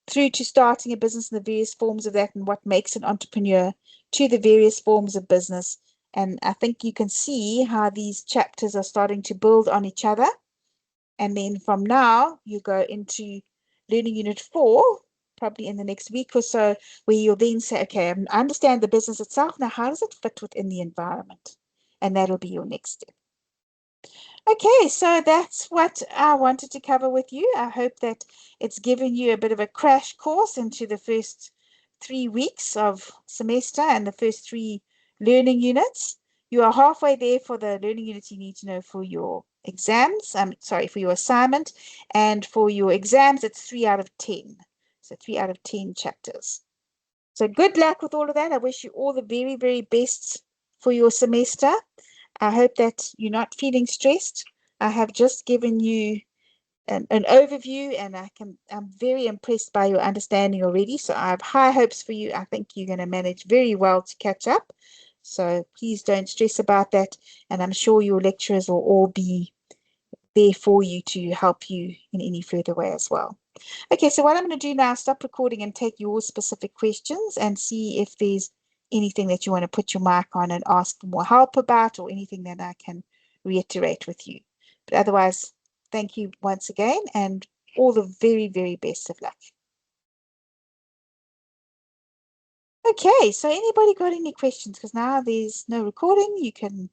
through to starting a business and the various forms of that and what makes an entrepreneur, to the various forms of business. And I think you can see how these chapters are starting to build on each other. And then from now, you go into learning unit 4, probably in the next week or so, where you'll then say, okay, I understand the business itself. Now, how does it fit within the environment? And that'll be your next step. Okay, so that's what I wanted to cover with you. I hope that it's given you a bit of a crash course into the first 3 weeks of semester and the first 3 learning units. You are halfway there for the learning units you need to know for your exams. For your assignment. And for your exams, it's 3 out of 10. So 3 out of 10 chapters. So good luck with all of that. I wish you all the very, very best for your semester. I hope that you're not feeling stressed. I have just given you an overview, and I'm very impressed by your understanding already. So I have high hopes for you. I think you're going to manage very well to catch up. So please don't stress about that. And I'm sure your lecturers will all be there for you to help you in any further way as well. Okay, so what I'm going to do now is stop recording and take your specific questions and see if there's anything that you want to put your mic on and ask for more help about, or anything that I can reiterate with you. But otherwise, thank you once again, and all the very, very best of luck. Okay, so anybody got any questions? Because now there's no recording, you can